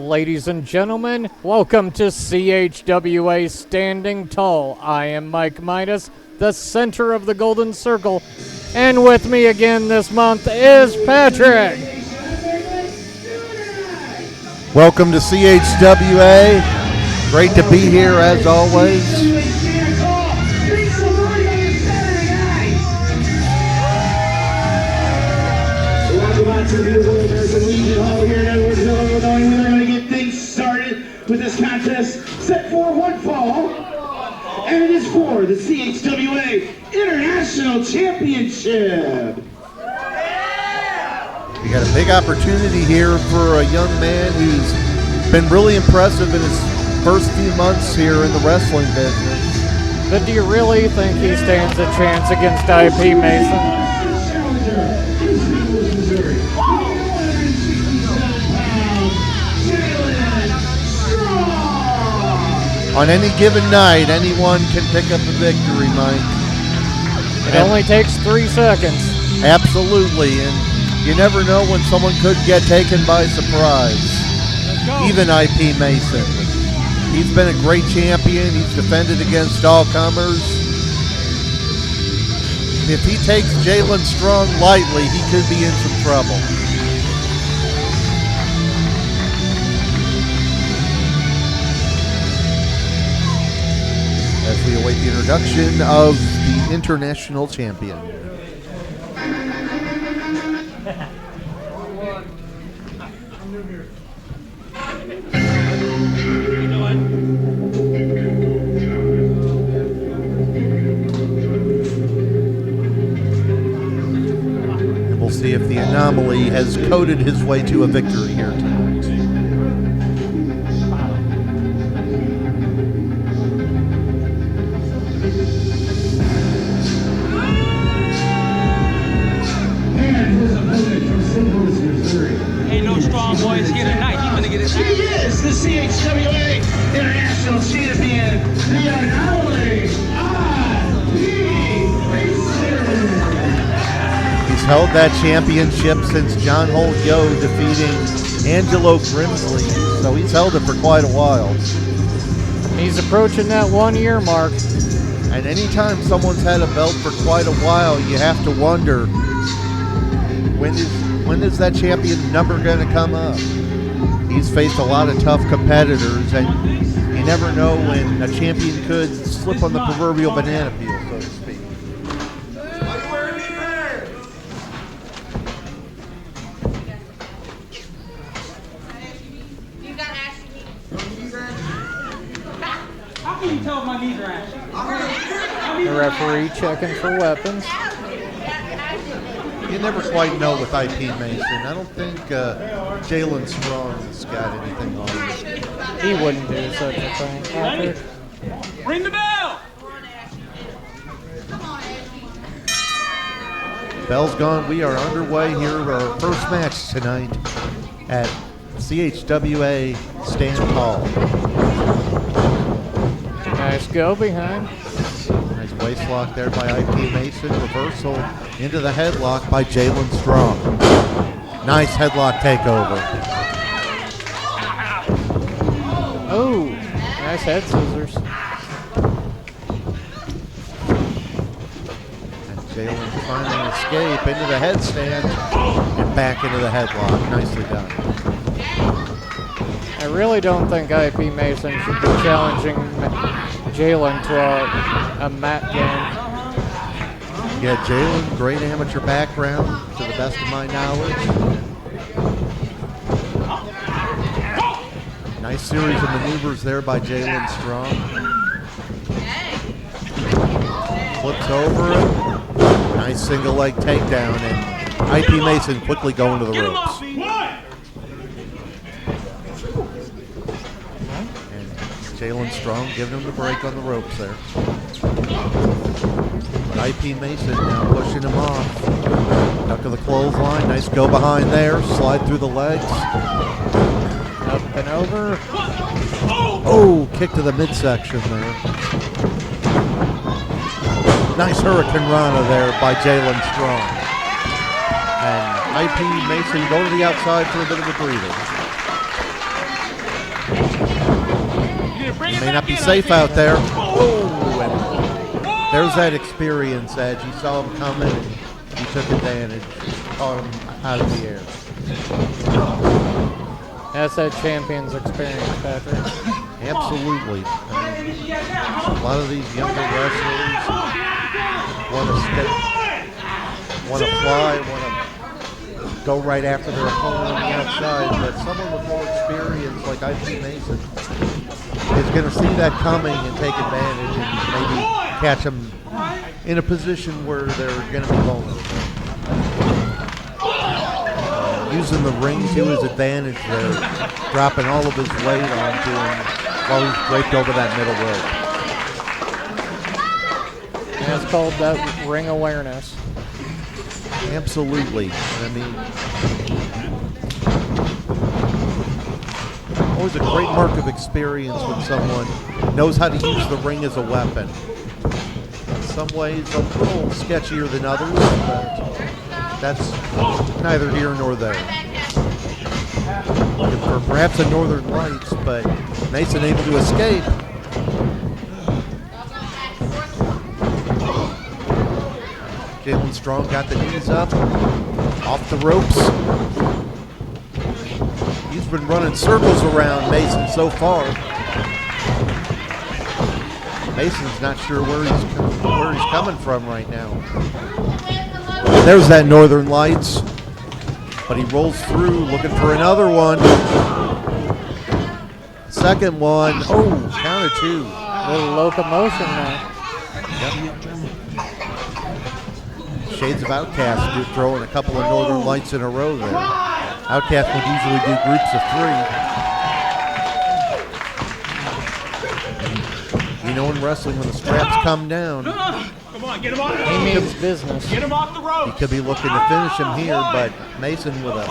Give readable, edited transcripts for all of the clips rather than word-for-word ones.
Ladies and gentlemen, welcome to CHWA Standing Tall. I am Mike Midas, the center of the Golden Circle, and with me again this month is Patrick. Welcome to CHWA. Great to be here as always. Welcome out to the beautiful American Legion Hall here in Edwards, Illinois. We're going to get things started with this contest set for one fall. And it is for the CHWA International Championship. We got a big opportunity here for a young man who's been really impressive in his first few months here in the wrestling business. But do you really think he stands a chance against IP Mason? On any given night, anyone can pick up a victory, Mike. It only takes 3 seconds. Absolutely, and you never know when someone could get taken by surprise. Even IP Mason. He's been a great champion. He's defended against all comers. If he takes Jalon Strong lightly, he could be in some trouble. As we await the introduction of the international champion. And we'll see if the anomaly has coded his way to a victory here tonight. Ain't no strong boys here tonight. He's gonna get his. He is the CHWA International Champion, the anomaly, He's held that championship since John Holt Yo defeating Angelo Grimsley, so he's held it for quite a while. He's approaching that 1 year mark. And anytime someone's had a belt for quite a while, you have to wonder, when is that champion number going to come up? He's faced a lot of tough competitors, and you never know when a champion could slip on the proverbial banana peel, so to speak. How can you tell if my knees are ashy? The referee checking for weapons. You never quite know with IP Mason. I don't think Jalon Strong has got anything on him. He wouldn't do such a thing. Patrick. Ring the bell! Bell's gone. We are underway here with our first match tonight at CHWA Stand Tall. Nice go behind. Nice waist lock there by IP Mason. Reversal into the headlock by Jalon Strong. Nice headlock takeover. Oh, nice head scissors. And Jalon trying to escape into the headstand and back into the headlock. Nicely done. I really don't think IP Mason should be challenging Jalon to a mat game. Yeah, Jalon, great amateur background to the best of my knowledge. Nice series of maneuvers there by Jalon Strong. Flips over it. Nice single leg takedown, and IP Mason quickly going to the ropes. And Jalon Strong giving him the break on the ropes there. But IP Mason now pushing him off. Duck of the clothesline, nice go behind there, slide through the legs. Up and over. Oh, kick to the midsection there. Nice Hurricane Rana there by Jalon Strong. And IP Mason go to the outside for a bit of a breather. He may not be safe out there. Oh, and there's that experience edge. He saw him coming and he took advantage. Caught him out of the air. That's that champion's experience, Patrick. Absolutely. I mean, a lot of these younger wrestlers want to fly, want to go right after their opponent on the outside, but someone with more experience like IP Mason is going to see that coming and take advantage and maybe catch them in a position where they're going to be vulnerable. Using the ring to his advantage there, dropping all of his weight onto him while he's draped over that middle rope. And it's called that ring awareness. Absolutely. I mean, always a great mark of experience when someone knows how to use the ring as a weapon. In some ways, a little sketchier than others, but that's neither here nor there. Looking for perhaps a Northern Lights, but Mason able to escape. Jalon Strong got the knees up, off the ropes. He's been running circles around Mason so far. Mason's not sure where he's coming from right now. There's that Northern Lights, but he rolls through looking for another one. Second one, oh, count of two. A little locomotion there. Shades of Outcast throwing a couple of Northern Lights in a row there. Outcast would usually do groups of 3. You know in wrestling when the straps come down, Come on, get him off the He rope. means business. Get him off the he rope. could be looking to finish him here, but Mason with a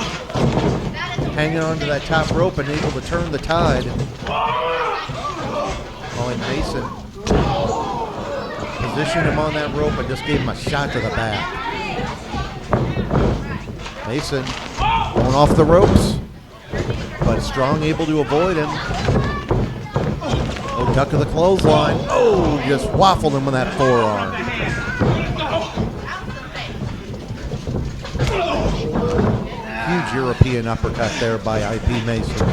hanging onto that top rope and able to turn the tide. Oh, and Mason positioned him on that rope and just gave him a shot to the back. Mason going off the ropes, but Strong able to avoid him. Oh, duck of the clothesline. Oh, just waffled him with that forearm. Huge European uppercut there by IP Mason.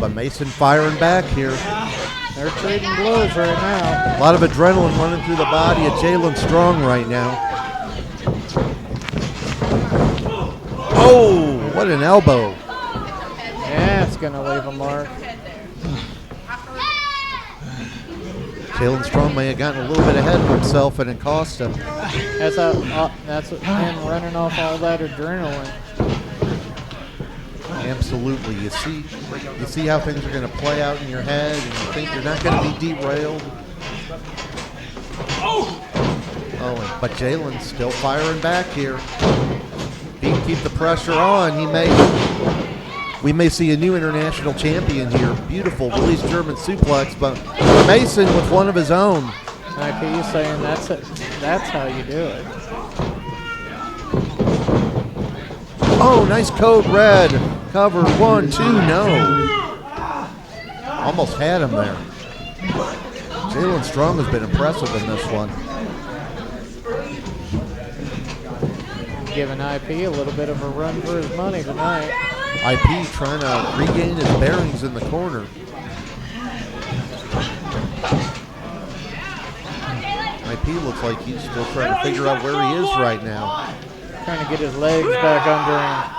But Mason firing back here. They're trading blows right now. A lot of adrenaline running through the body of Jalon Strong right now. Oh, what an elbow. Yeah, it's going to leave a mark. Jalon Strong may have gotten a little bit ahead of himself and it cost him. That's him running off all that adrenaline. Absolutely. You see how things are going to play out in your head and you think you're not going to be derailed. But Jalon's still firing back here. If he can keep the pressure on, we may see a new international champion here. Beautiful release German suplex, but Mason with one of his own. IP saying that's it. That's how you do it. Oh, nice code red. Cover 1, 2, no. Almost had him there. Jalon Strong has been impressive in this one. Giving IP a little bit of a run for his money tonight. IP trying to regain his bearings in the corner. IP looks like he's still trying to figure out where he is right now. Trying to get his legs back under him.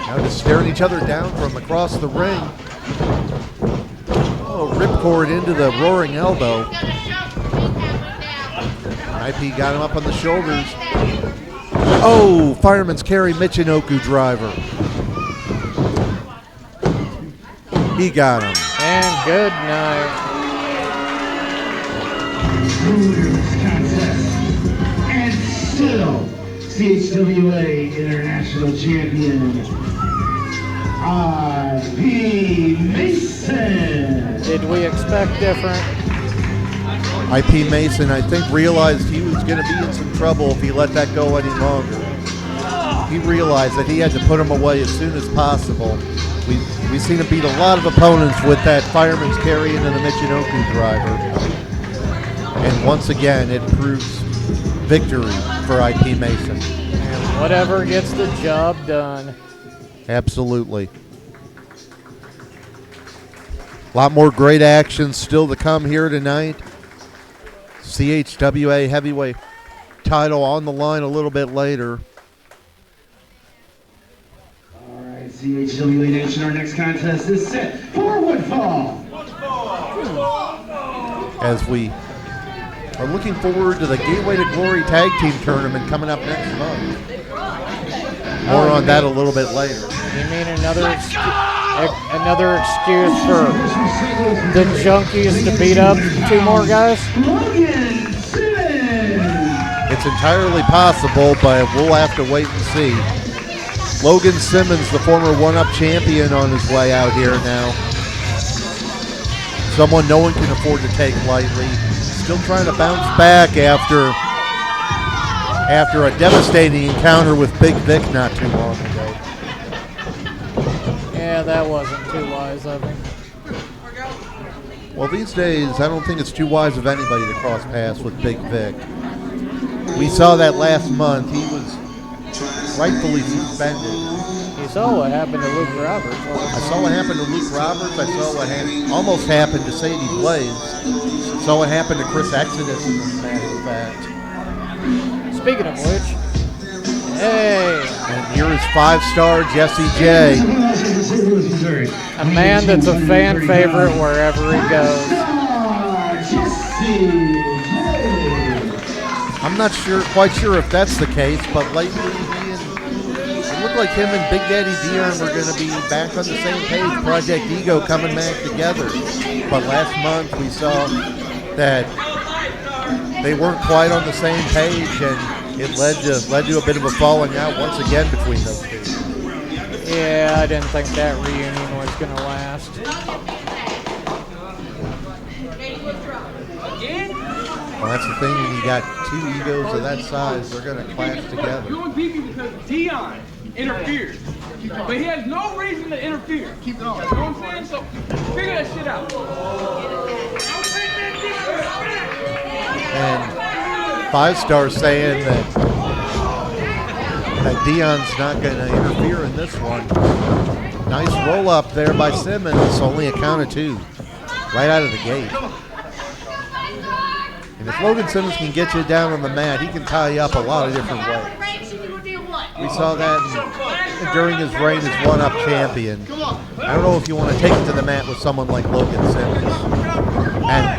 Now just staring each other down from across the ring. Oh, ripcord into the roaring elbow. IP got him up on the shoulders. Oh, fireman's carry Michinoku driver. He got him. And Goodnight. And still, CHWA International Champion, IP Mason. Did we expect different? IP Mason, I think, realized he was going to be in some trouble if he let that go any longer. He realized that he had to put him away as soon as possible. We We've seen him beat a lot of opponents with that fireman's carry into the Michinoku driver. And once again, it proves victory for IP Mason. And whatever gets the job done. Absolutely. A lot more great action still to come here tonight. CHWA heavyweight title on the line a little bit later. All right, CHWA Nation, our next contest is set for Woodfall. As we are looking forward to the Gateway to Glory Tag Team Tournament coming up next month. More on that a little bit later. You mean another excuse for the junkies to beat up 2 more guys? Logan Simmons. It's entirely possible, but we'll have to wait and see. Logan Simmons, the former one-up champion, on his way out here now. Someone no one can afford to take lightly. Still trying to bounce back after a devastating encounter with Big Vic not too long ago. Yeah, that wasn't too wise of him. Well, these days, I don't think it's too wise of anybody to cross paths with Big Vic. We saw that last month. He was rightfully suspended. You saw what happened to Luke Roberts. I saw what happened to Luke Roberts. I saw what almost happened to Sadie Blaze. Saw what happened to Chris Exodus, as a matter of fact. Speaking of which, hey. And here is 5-star Jesse J. A man that's a fan favorite wherever he goes. I'm not quite sure if that's the case, but lately it looked like him and Big Daddy Dion were going to be back on the same page. Project Ego coming back together. But last month we saw that they weren't quite on the same page, and it led to a bit of a falling out once again between those two. Yeah, I didn't think that reunion was going to last. Well, that's the thing, when you got 2 egos of that size, they're going to clash together. You're going to beat me because Dion interfered. But he has no reason to interfere. Keep it on. You know what I'm saying? So figure that shit out. And 5-star saying that Dion's not going to interfere in this one. Nice roll up there by Simmons, only a count of 2, right out of the gate. And if Logan Simmons can get you down on the mat, he can tie you up a lot of different ways. We saw that during his reign as one-up champion. I don't know if you want to take it to the mat with someone like Logan Simmons. And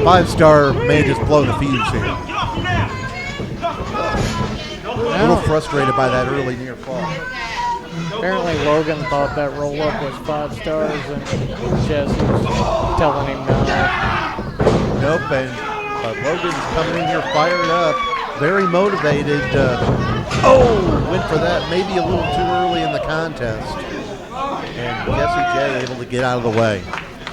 5-star may just blow the fuse here. A little frustrated by that early near fall. Apparently Logan thought that roll-up was 5 stars, and Jesse's telling him no. Nope, but Logan's coming in here fired up, very motivated. Went for that maybe a little too early in the contest. And Jesse J able to get out of the way.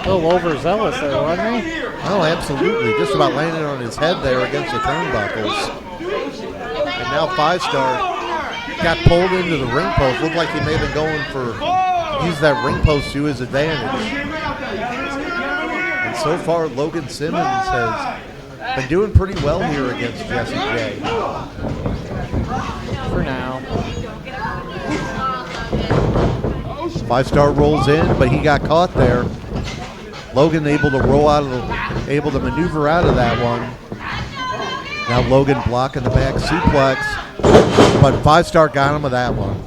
A little overzealous there, wasn't he? Oh, absolutely. Just about landed on his head there against the turnbuckles. And now 5-star got pulled into the ring post. Looked like he may have been going for, use that ring post to his advantage. And so far, Logan Simmons has been doing pretty well here against Jesse J. For now. 5-star rolls in, but he got caught there. Logan able to maneuver out of that one. Now Logan blocking the back suplex, but 5-star got him with that one.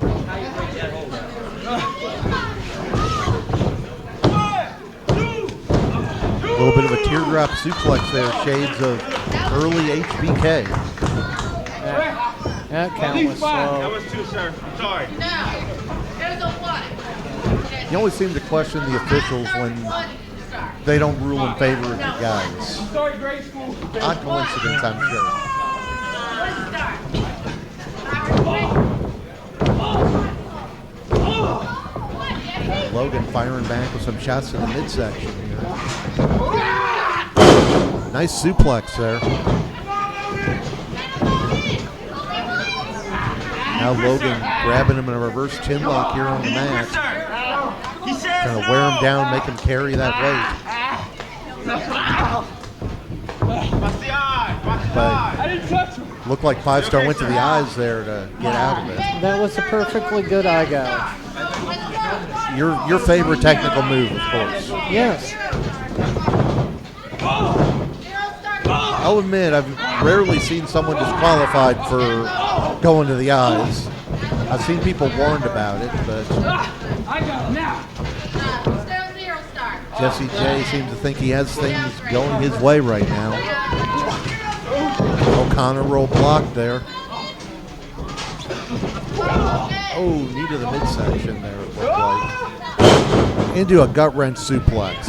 A little bit of a teardrop suplex there, shades of early HBK. That count was slow. That was 2, sir. Sorry. You always seem to question the officials when they don't rule in favor of your guys. Odd coincidence, I'm sure. Logan firing back with some shots to the midsection here. Nice suplex there. Now Logan grabbing him in a reverse chin lock here on the mat. Trying to wear him down, make him carry that weight. But I didn't touch him. looked like 5-star went to the eyes there to get out of it. That was a perfectly good eye gouge. Your favorite technical move, of course. Yes. I'll admit, I've rarely seen someone disqualified for going to the eyes. I've seen people warned about it, but I got him now. Jesse J seems to think he has things going his way right now. O'Connor roll blocked there. Oh, knee to the midsection there, it looked like. Into a gut wrench suplex.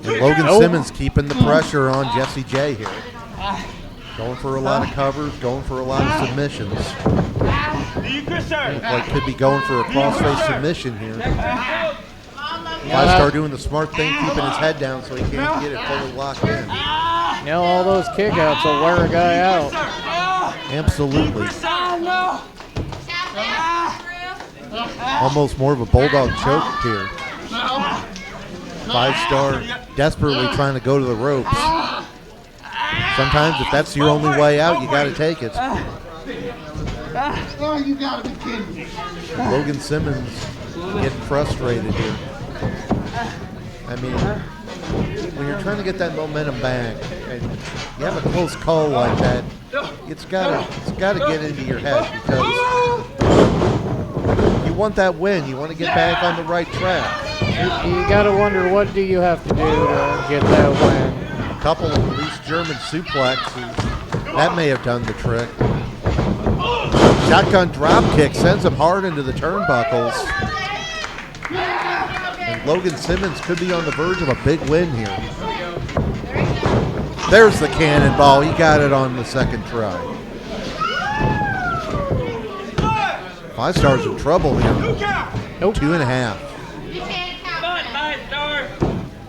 And Logan Simmons keeping the pressure on Jesse J here. Going for a lot of covers, going for a lot of submissions. Looks like could be going for a crossface submission here. 5-star doing the smart thing, keeping his head down so he can't get it fully locked in. You know, all those kickouts will wear a guy out. Absolutely. Almost more of a bulldog choke here. 5-star desperately trying to go to the ropes. Sometimes if that's your only way out, you got to take it. Oh, you gotta be kidding me. Logan Simmons getting frustrated here. I mean, when you're trying to get that momentum back and you have a close call like that, it's gotta get into your head because you want that win. You want to get back on the right track. You gotta wonder, what do you have to do to get that win? A couple of loose German suplexes, that may have done the trick. Shotgun drop kick sends him hard into the turnbuckles. And Logan Simmons could be on the verge of a big win here. There's the cannonball. He got it on the second try. 5-star's in trouble here. Nope. 2.5.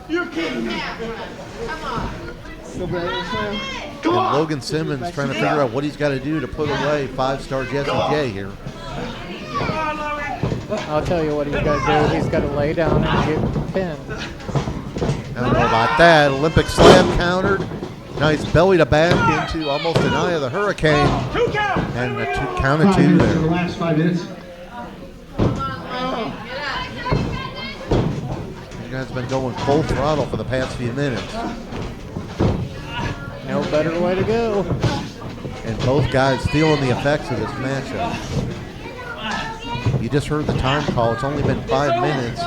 You're kidding me. And Logan Simmons trying to figure out what he's got to do to put away 5-star Jesse J here. I'll tell you what he's got to do. He's got to lay down and get pinned. I don't know about that. Olympic slam countered. Nice belly to back into almost an eye of the hurricane. And a count of 2 there. The last 5 minutes. You guys have been going full throttle for the past few minutes. No better way to go. And both guys feeling the effects of this matchup. You just heard the time call. It's only been 5 minutes,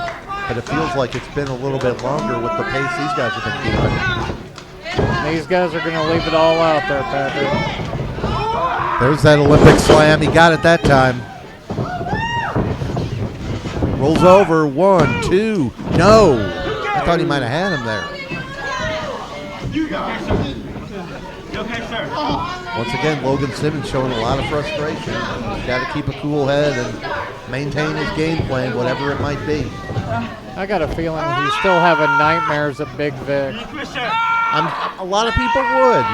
but it feels like it's been a little bit longer with the pace these guys have been keeping. These guys are going to leave it all out there, Patrick. There's that Olympic slam. He got it that time. Rolls over. 1, 2. No. I thought he might have had him there. Once again, Logan Simmons showing a lot of frustration. He's got to keep a cool head and maintain his game plan, whatever it might be. I got a feeling he's still having nightmares of Big Vic. A lot of people would.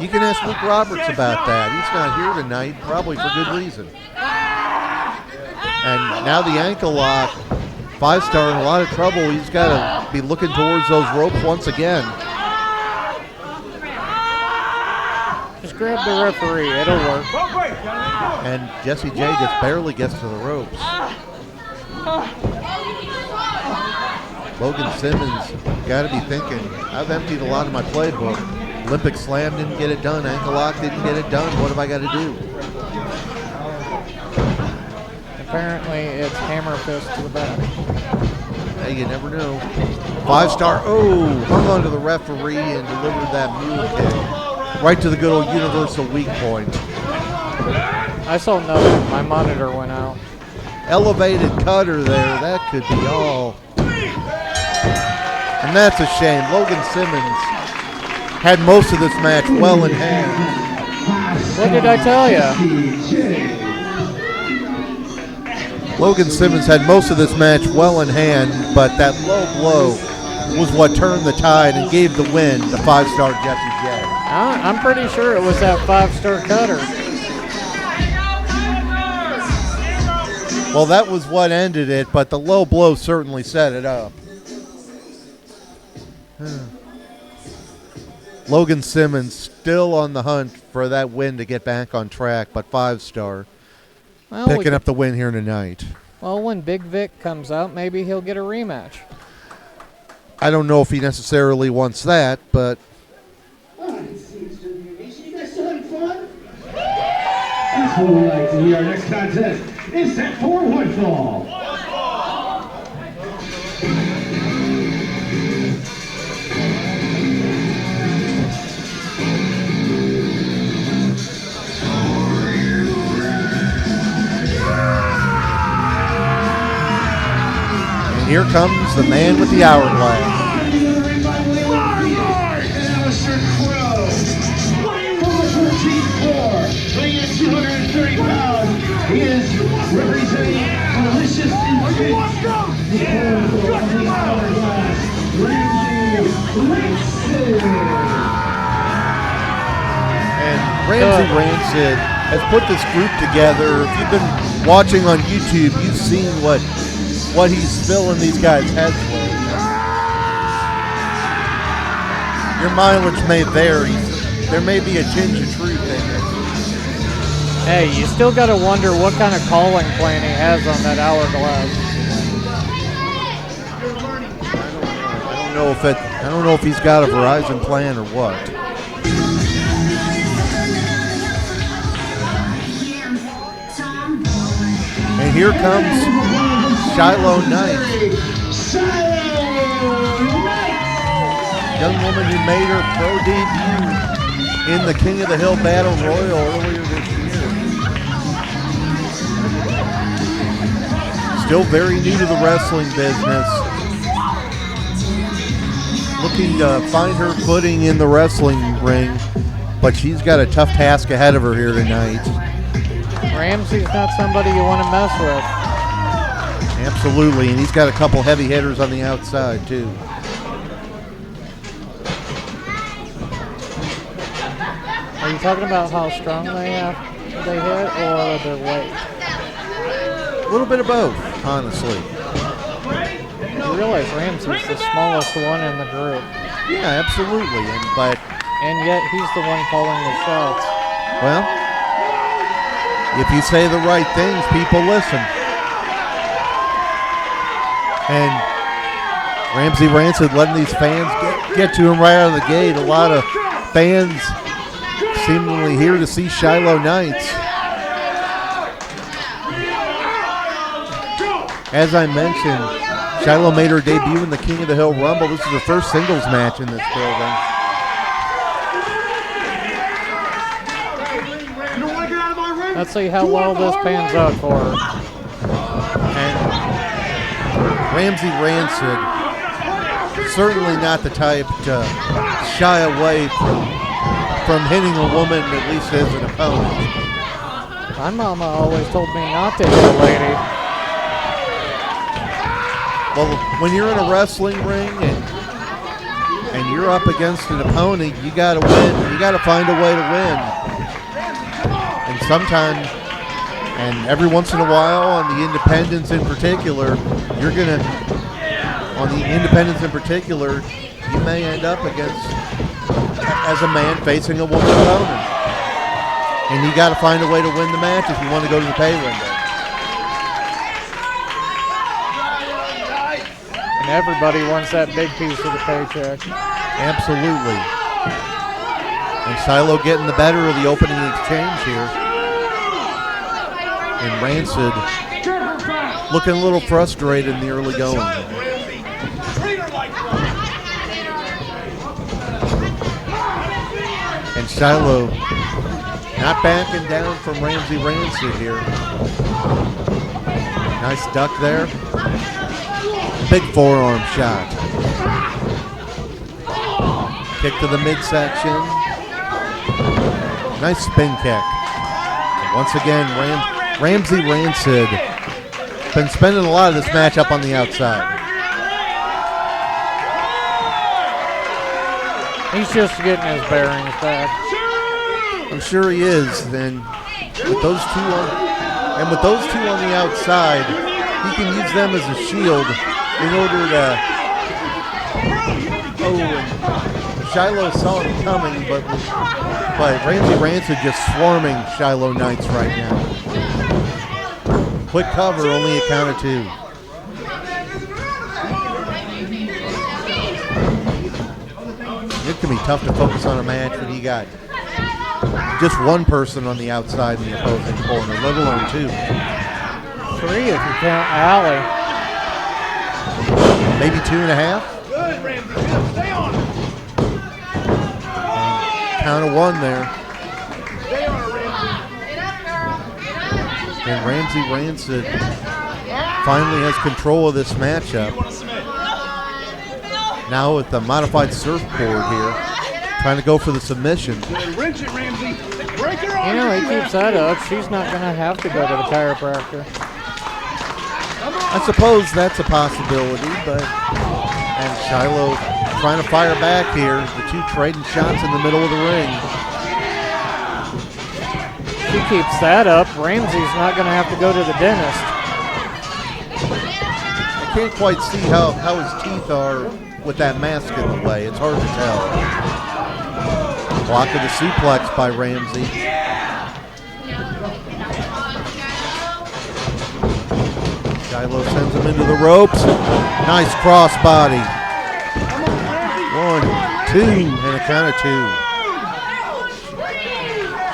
You can ask Luke Roberts about that. He's not here tonight, probably for good reason. And now the ankle lock. 5-star in a lot of trouble. He's got to be looking towards those ropes once again. Just grab the referee. It'll work. And Jesse J just barely gets to the ropes. Logan Simmons got to be thinking, I've emptied a lot of my playbook. Olympic slam didn't get it done. Ankle lock didn't get it done. What have I got to do? Apparently, it's hammer fist to the back. Hey, you never know. 5-star, hung on to the referee and delivered that mule kick. Right to the good old universal weak point. I saw nothing. My monitor went out. Elevated cutter there. That could be all. And that's a shame. Logan Simmons had most of this match well in hand. What did I tell you? Logan Simmons had most of this match well in hand, but that low blow was what turned the tide and gave the win to 5-star Jesse J. I'm pretty sure it was that 5-star cutter. Well, that was what ended it, but the low blow certainly set it up. Logan Simmons still on the hunt for that win to get back on track, but 5-star. Well, Picking up the win here tonight. Well, when Big Vic comes out, maybe he'll get a rematch. I don't know if he necessarily wants that, but... All right, CHWA Nation, you guys still having fun? That's what we like to hear. Our next contest is set for one fall. And here comes the man with the hourglass. Alister from the 14th floor, weighing in 230 pounds. He is representing Malicious and Fitz. The owner of the hourglass, Rancid. And Rancid has put this group together. If you've been watching on YouTube, you've seen what he's filling these guys' heads with. Your mileage may vary. There may be a tinge of truth in it. Hey, you still got to wonder what kind of calling plan he has on that hourglass. I don't know if he's got a Verizon plan or what. And here comes Shylo Knight. Young woman who made her pro debut in the King of the Hill Battle Royal earlier this year. Still very new to the wrestling business. Looking to find her footing in the wrestling ring, but she's got a tough task ahead of her here tonight. Ramsey's not somebody you want to mess with. Absolutely, and he's got a couple heavy hitters on the outside too. Are you talking about how strong they hit or their weight? A little bit of both, honestly. You realize Ramsey's the smallest one in the group. Yeah, absolutely, and yet he's the one calling the shots. Well, if you say the right things, people listen. And Rancid letting these fans get to him right out of the gate. A lot of fans seemingly here to see Shylo Knights. As I mentioned, Shylo made her debut in the King of the Hill Rumble. This is her first singles match in this building. Let's see how well this pans out for her. And Rancid, certainly not the type to shy away from hitting a woman, at least as an opponent. My mama always told me not to hit a lady. Well, when you're in a wrestling ring and you're up against an opponent, you got to win. You got to find a way to win. And sometimes, and every once in a while, on the independents in particular, you may end up against, as a man, facing a woman opponent. And you got to find a way to win the match if you want to go to the pay window. And everybody wants that big piece of the paycheck. Absolutely. And Shylo getting the better of the opening exchange here. And Rancid looking a little frustrated in the early going. And Shylo not backing down from Rancid here. Nice duck there. Big forearm shot. Kick to the midsection. Nice spin kick. And once again, Rancid been spending a lot of this match up on the outside. He's just getting his bearings back. I'm sure he is. Then with those two And with those two on the outside, he can use them as a shield in order to... Oh, and Shylo saw him coming, but Ramsey Rancid just swarming Shylo Knights right now. Quick cover, only a count of 2. It can be tough to focus on a match when you got just one person on the outside in the opposing corner, let alone 2. 3 if you count Allie. Maybe 2.5. Good, Ramsey. Good. Stay on it. Count of 1 there. Stay on it, Ramsey. And Ramsey Rancid finally has control of this matchup. Now with the modified surfboard here, trying to go for the submission. Good. Wrench it, Ramsey. Break her You arm. know, he keeps that up. She's not going to have to go to the chiropractor. I suppose that's a possibility, but and Shylo trying to fire back here. The two trading shots in the middle of the ring. She keeps that up. Ramsey's not going to have to go to the dentist. I can't quite see how his teeth are with that mask in the way. It's hard to tell. Block of the suplex by Ramsey. Shylo sends him into the ropes. Nice crossbody. 1, 2, and a count of 2.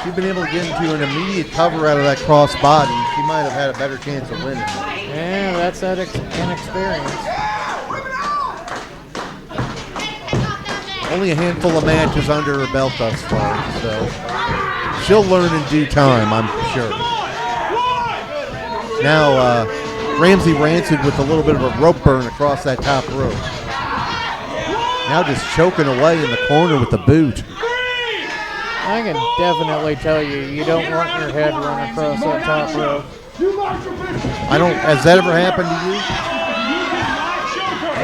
She's been able to get into an immediate cover out of that crossbody. She might have had a better chance of winning. Yeah, that's that inexperience. Only a handful of matches under her belt thus far, so she'll learn in due time, I'm sure. Now, Ramsey Rancid with a little bit of a rope burn across that top rope. Now just choking away in the corner with the boot. I can definitely tell you, you don't want your head run across that top rope. Has that ever happened to you?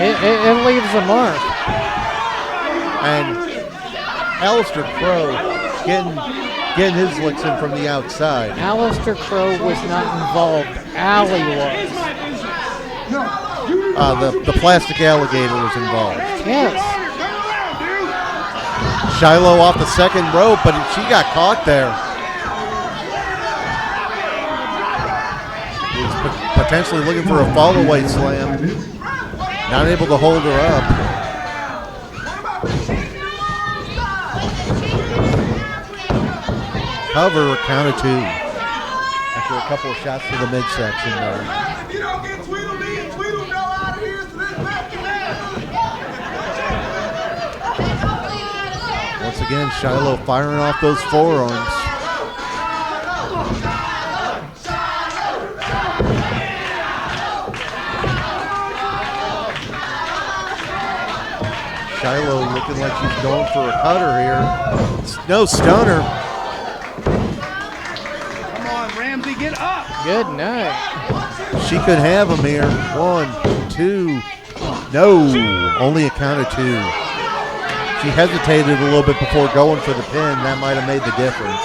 It leaves a mark. And Alister Crow getting his licks in from the outside. Alister Crow was not involved. Allie was. The plastic alligator was involved. Yes. Shylo off the second rope, but she got caught there. Was potentially looking for a fall-away slam. Not able to hold her up. Cover, count of 2. After a couple of shots to the midsection there. If you don't get Tweedledee and Tweedledee out of here, so this back can Once again, Shylo firing off those forearms. Shylo looking like she's going for a cutter here. No stunner. Come on, Ramsey, get up. Good night. She could have him here. 1, 2. No, only a count of 2. She hesitated a little bit before going for the pin. That might have made the difference.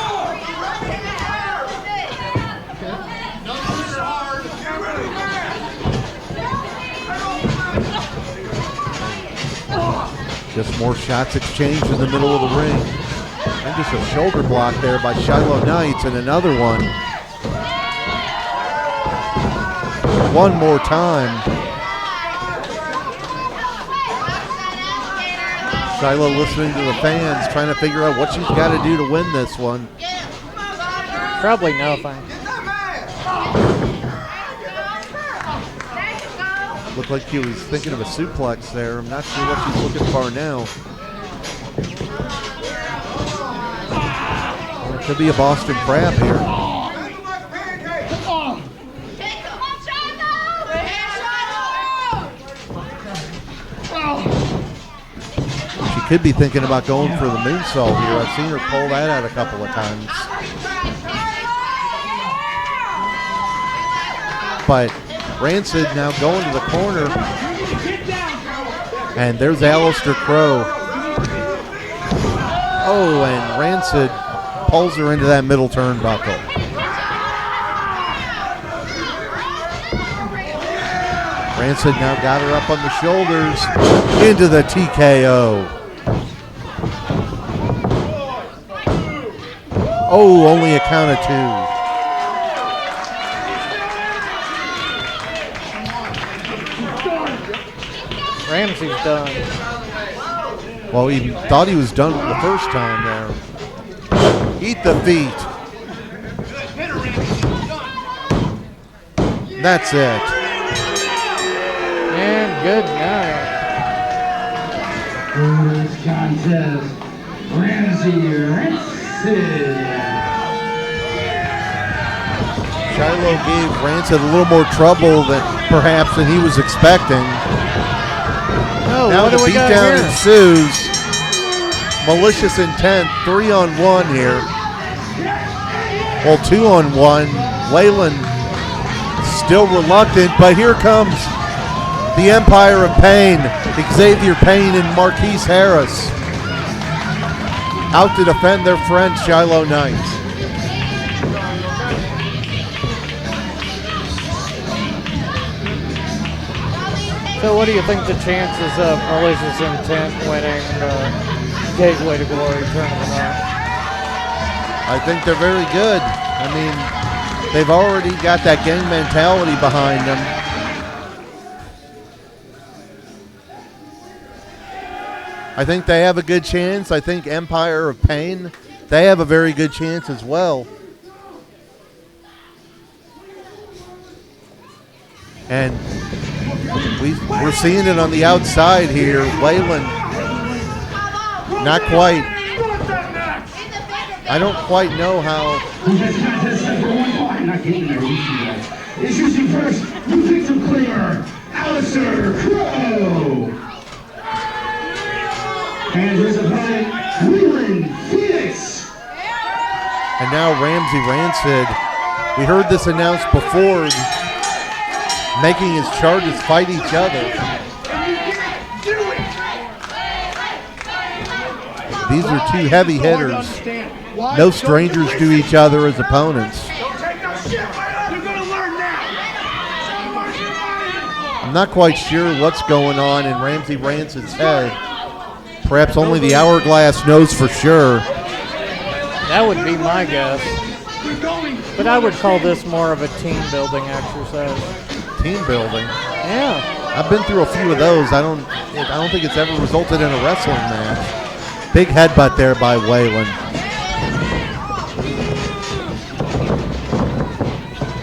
Just more shots exchanged in the middle of the ring. And just a shoulder block there by Shylo Knights, and another one. One more time. Shylo listening to the fans, trying to figure out what she's got to do to win this one. Probably nothing. Looked like she was thinking of a suplex there. I'm not sure what she's looking for now. Or it could be a Boston Crab here. She could be thinking about going for the moonsault here. I've seen her pull that out a couple of times. But Rancid now going to the corner. And there's Alister Crow. Oh, and Rancid pulls her into that middle turnbuckle. Rancid now got her up on the shoulders into the TKO. Oh, only a count of 2. Ramsey's done. Well, he thought he was done the first time there. Eat the feet. That's it. And good night. For this contest, Ramsey Rancid. Shylo gave Rancid a little more trouble than perhaps than he was expecting. Oh, Now what the do we got beatdown here? ensues. Malicious intent, 3-on-1 here. Well, 2-on-1. Waylon still reluctant, but here comes the Empire of Pain, Xavier Payne and Marquise Harris, out to defend their friend Shylo Knights. So what do you think the chances of Malicious Intent winning the Gateway to Glory tournament are? I think they're very good. I mean, they've already got that gang mentality behind them. I think they have a good chance. I think Empire of Pain, they have a very good chance as well. And we're seeing it on the outside here. Waylon, not quite. I don't quite know how. Introducing first, new victim claimer, Alister Crow. And his opponent, Waylon Phoenix. And now Ramsey Rancid. We heard this announced before, making his charges fight each other. These are two heavy hitters. No strangers to each other as opponents. I'm not quite sure what's going on in Ramsey Rancid's head. Perhaps only the Hourglass knows for sure. That would be my guess. But I would call this more of a team building exercise. Team building. Yeah. I've been through a few of those. I don't think it's ever resulted in a wrestling match. Big headbutt there by Waylon.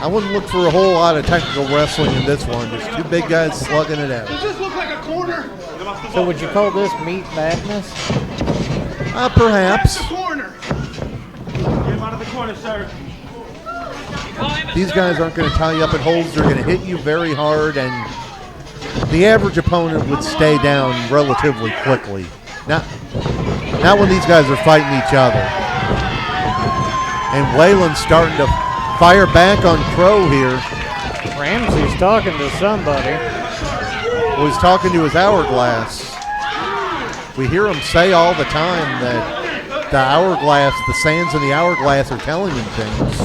I wouldn't look for a whole lot of technical wrestling in this one. Just two big guys slugging it out. Does this look like a corner? So would you call this meat madness? Perhaps. Corner. Get him out of the corner, sir. These guys aren't going to tie you up in holds. They're going to hit you very hard, and the average opponent would stay down relatively quickly. Not when these guys are fighting each other. And Waylon's starting to fire back on Crow here. Ramsey's talking to somebody. Well, he's talking to his Hourglass. We hear him say all the time that the Hourglass, the sands in the Hourglass are telling him things.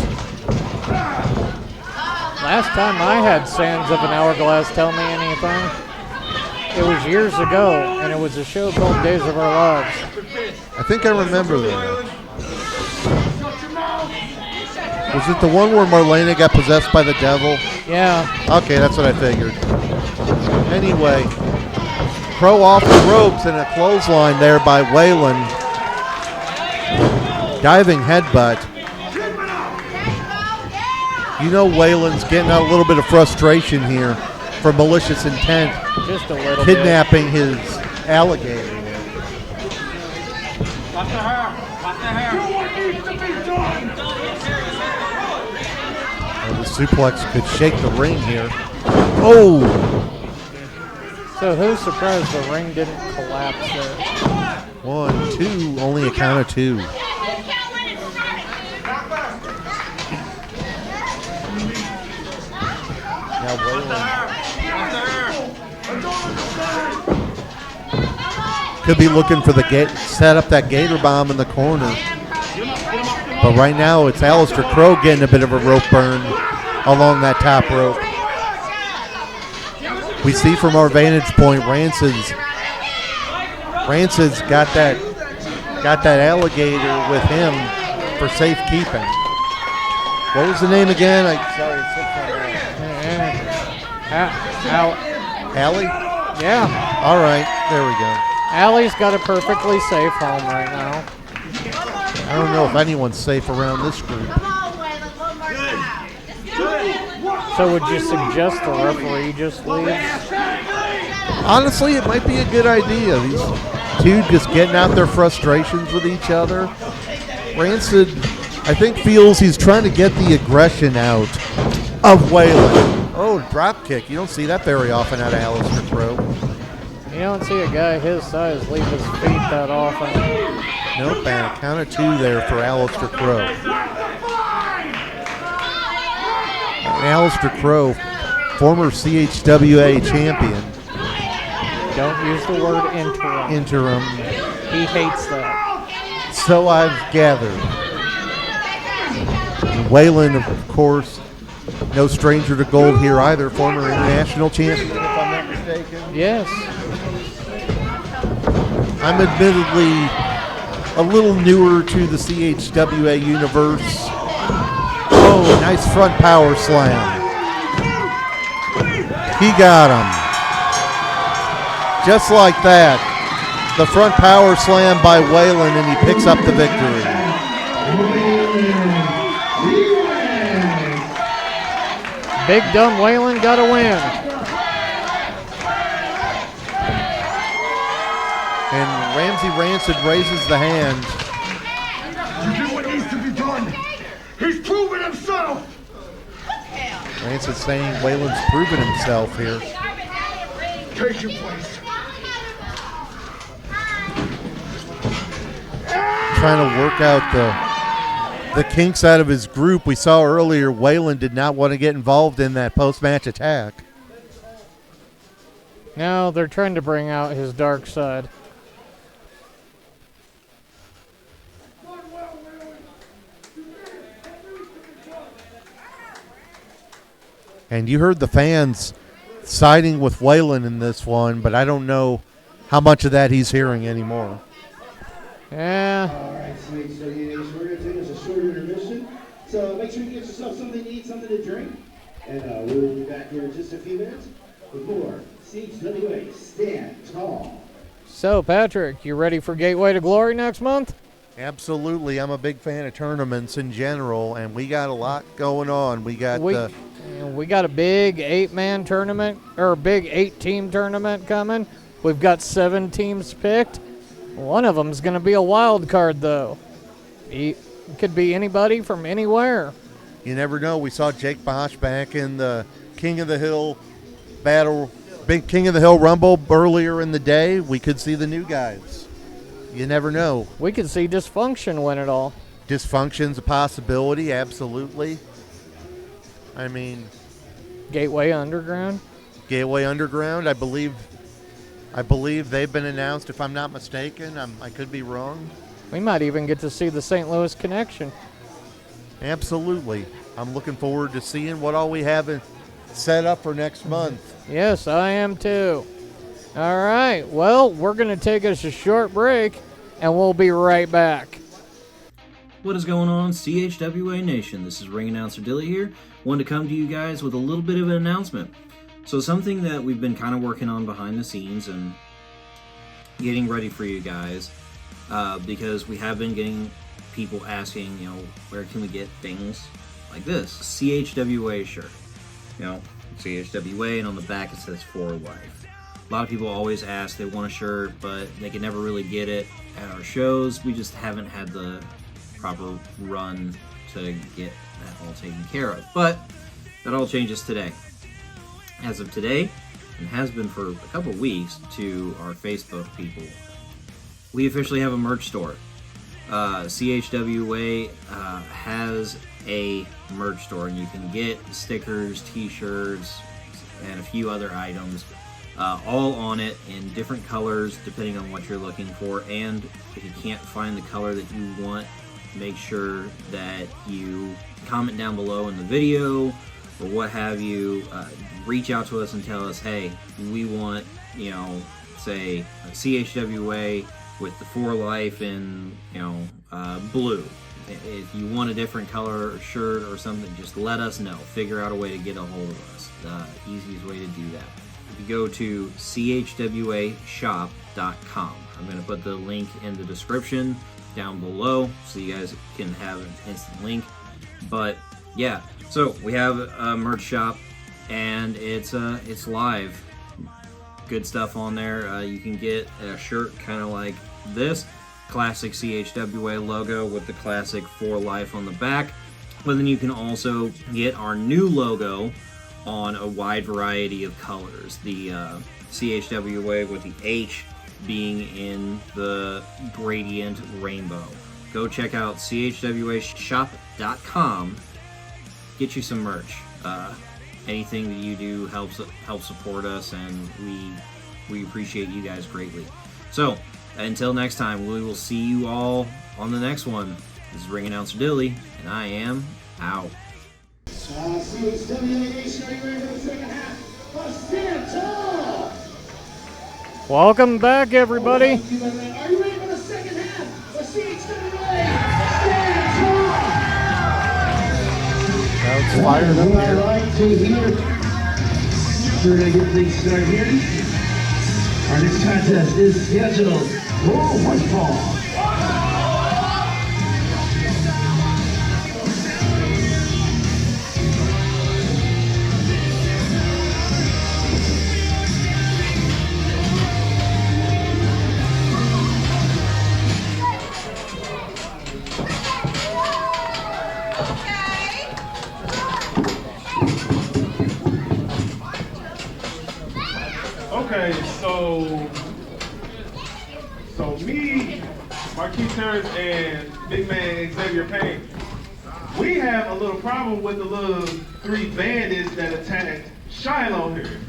Last time I had sands of an Hourglass tell me anything, it was years ago, and it was a show called Days of Our Lives. I think I remember that. Was it the one where Marlena got possessed by the devil? Yeah. Okay, that's what I figured. Anyway, Crow off the ropes and a clothesline there by Waylon. Diving headbutt. You know Waylon's getting out a little bit of frustration here for malicious intent. Just a little kidnapping his alligator. Watch the hair. Watch the hair. Well, the suplex could shake the ring here. Oh! So who's surprised the ring didn't collapse there? 1, 2, only a count of 2. Now Waylon could be looking for the set up that gator bomb in the corner. But right now it's Alister Crow getting a bit of a rope burn along that top rope. we see from our vantage point, Rancid's got that alligator with him for safekeeping. What was the name again? Sorry, Allie? Yeah. All right, there we go. Allie's got a perfectly safe home right now. I don't know if anyone's safe around this group. So would you suggest the referee just leaves? Honestly, it might be a good idea. These two just getting out their frustrations with each other. Rancid, I think, feels he's trying to get the aggression out of Waylon. Oh, drop kick. You don't see that very often out of Alister Crow. You don't see a guy his size leave his feet that often. Nope, and a count of 2 there for Alister Crow. And Alister Crow, former CHWA champion. Don't use the word interim. Interim. He hates that. So I've gathered. Waylon, of course, no stranger to gold here either. Former international champion, if I'm not mistaken. Yes. I'm admittedly a little newer to the CHWA universe. Oh, nice front power slam. He got him. Just like that. The front power slam by Waylon, and he picks up the victory. Big dumb Waylon got a win. And Ramsey Rancid raises the hand. You do what needs to be done. He's proven himself. Rancid saying Waylon's proven himself here. Take your place. Trying to work out the kinks out of his group. We saw earlier Waylon did not want to get involved in that post-match attack. No, they're trying to bring out his dark side. And you heard the fans siding with Waylon in this one, but I don't know how much of that he's hearing anymore. Yeah. All right, sweet. So we're going to take us a short intermission. So make sure you get yourself something to eat, something to drink. And we'll be back here in just a few minutes with more CHWA Stand Tall. So, Patrick, you ready for Gateway to Glory next month? Absolutely. I'm a big fan of tournaments in general, and we got a lot going on. We got we got a big 8-man tournament, or a big 8-team tournament coming. We've got 7 teams picked. One of them's going to be a wild card, though. It could be anybody from anywhere. You never know. We saw Jake Bosch back in the King of the Hill battle, big King of the Hill Rumble earlier in the day. We could see the new guys. You never know. We could see Dysfunction win it all. Dysfunction's a possibility, absolutely. I mean, Gateway Underground. Gateway Underground, I believe they've been announced, if I'm not mistaken. I could be wrong. We might even get to see the St. Louis connection. Absolutely. I'm looking forward to seeing what all we have set up for next month. Yes, I am too. All right. Well, we're going to take us a short break, and we'll be right back. What is going on, CHWA Nation? This is ring announcer Dilly here. Wanted to come to you guys with a little bit of an announcement. So something that we've been kind of working on behind the scenes and getting ready for you guys, because we have been getting people asking, where can we get things like this? CHWA shirt. CHWA, and on the back it says For Life. A lot of people always ask, they want a shirt, but they can never really get it at our shows. We just haven't had the proper run to get that all taken care of. But that all changes today. As of today, and has been for a couple weeks to our Facebook people, we officially have a merch store. CHWA has a merch store, and you can get stickers, t-shirts, and a few other items, all on it in different colors depending on what you're looking for. And if you can't find the color that you want, make sure that you comment down below in the video or what have you, reach out to us and tell us, hey, we want, say CHWA with the 4 Life in, blue. If you want a different color shirt or something, just let us know. Figure out a way to get a hold of us. The easiest way to do that. If you go to CHWAshop.com. I'm going to put the link in the description down below so you guys can have an instant link. But yeah, so we have a merch shop and it's live. Good stuff on there. You can get a shirt kind of like this. Classic CHWA logo with the classic 4 Life on the back. But then you can also get our new logo on a wide variety of colors. The CHWA with the H being in the gradient rainbow. Go check out CHWAshop.com. Get you some merch. Anything that you do helps support us, and we appreciate you guys greatly. So, until next time, we will see you all on the next one. This is Ring Announcer Dilly, and I am out. CHWA starting ready for the second half of Stand Tall. Welcome back, everybody. Are you ready for the second half of CHWA Stand Tall? Crowd's fired up What I here. like to hear. We're going to get things started here. Our next contest is scheduled for one fall. Okay, so me, Marquise Harris, and big man Xavier Payne, we have a little problem with the little 3 bandits that attacked Shylo here.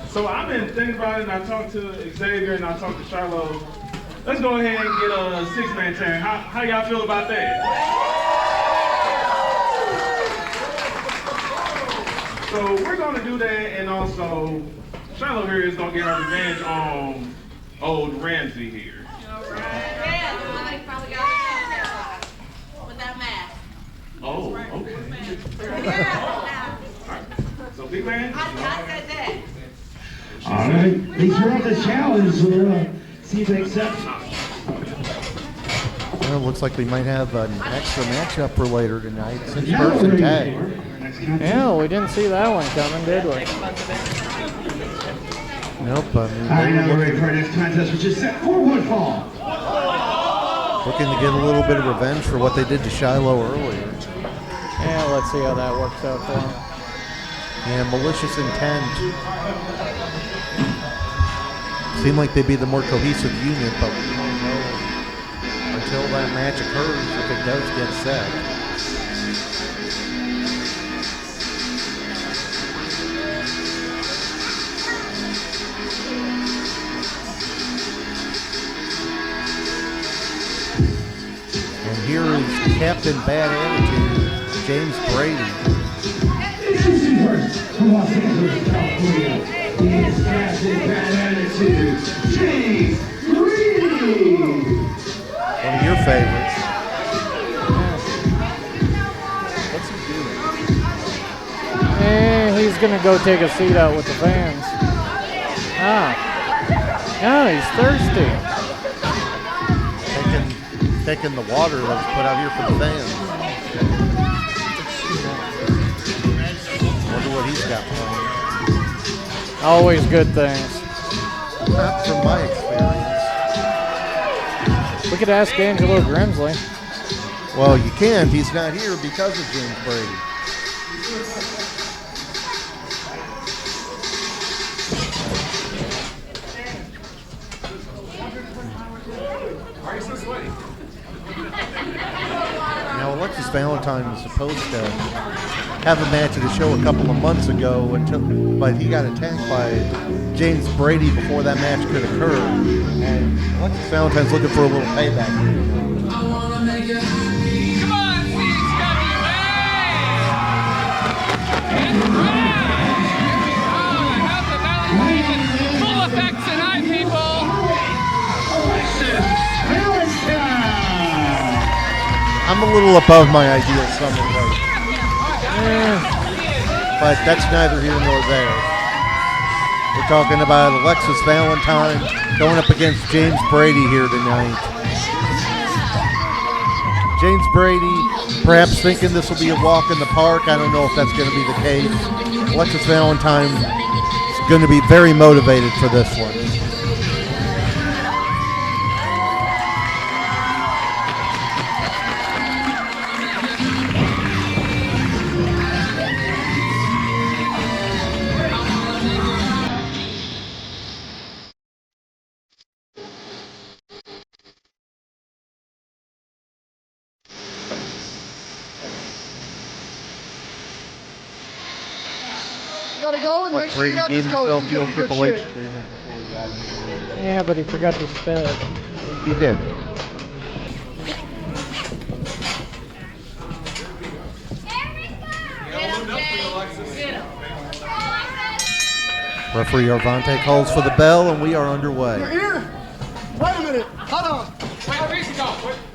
So I've been thinking about it, and I talked to Xavier and I talked to Shylo. Let's go ahead and get a 6-man tag. How y'all feel about that? So we're gonna do that, and also Shylo here is gonna get our revenge on old Ramsey here. With that mask. Oh, okay. Alright. So big man. I said that. All right, these are up the challenge. We'll see if they accept. Well, it looks like we might have an extra matchup for later tonight. 6-person tag. Yeah, we didn't see that one coming, did we? Nope. All right, now we're ready for our next contest, which is set for one fall. Looking to get a little bit of revenge for what they did to Shylo earlier. Yeah, let's see how that works out for him. And Malicious Intent seem like they'd be the more cohesive unit, but we don't know until that match occurs if it does get set. And here is Captain Bad Attitude, James Brady. Introducing first from Los Angeles, California, is Captain Bad Attitude, James Brady. One of your favorites. What's he doing? He's gonna go take a seat out with the fans. He's thirsty. Taking the water that was put out here for the fans. Wonder what he's got planned. Always good things. Not from my experience. We could ask Angelo Grimsley. Well, you can. He's not here because of James Brady. Now, Alexis Valentine was supposed to have a match at the show a couple of months ago, but he got attacked by James Brady before that match could occur. And Alexis Valentine's looking for a little payback. Come on, CHWA! I'm a little above my ideal summon weight. But that's neither here nor there. We're talking about Alexis Valentine going up against James Brady here tonight. James Brady perhaps thinking this will be a walk in the park. I don't know if that's going to be the case. Alexis Valentine is going to be very motivated for this one. Gotta go and make sure you got this coach. Triple H. Yeah, but he forgot to spit. He did. Referee Arvante calls for the bell, and we are underway. You're here. Wait a minute. Hold on.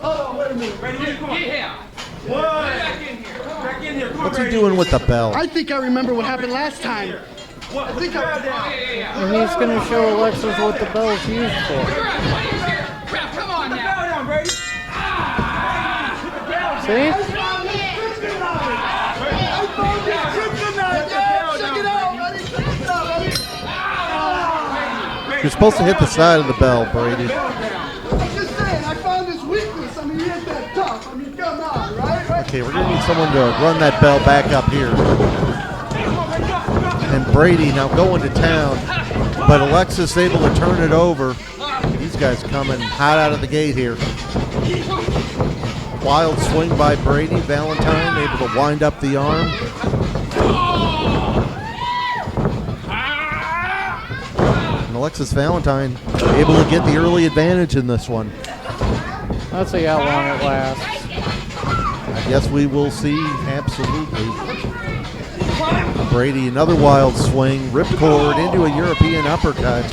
Hold on. Wait a minute. Get here. Back in here. Back in here. What's he doing with the bell? I think I remember what happened last time. What? I think I. And he's going to show Alexis what the bell's used for. Come on now. Bow down, Brady. See? You're supposed to hit the side of the bell, Brady. I'm just saying, I found his weakness. I mean, he ain't that tough. I mean, come on, right? Okay, we're going to need someone to run that bell back up here. And Brady now going to town, but Alexis able to turn it over. These guys coming hot out of the gate here. Wild swing by Brady. Valentine able to wind up the arm. And Alexis Valentine able to get the early advantage in this one. Let's see how long it lasts. I guess we will see, absolutely. Brady, another wild swing, ripcord into a European uppercut.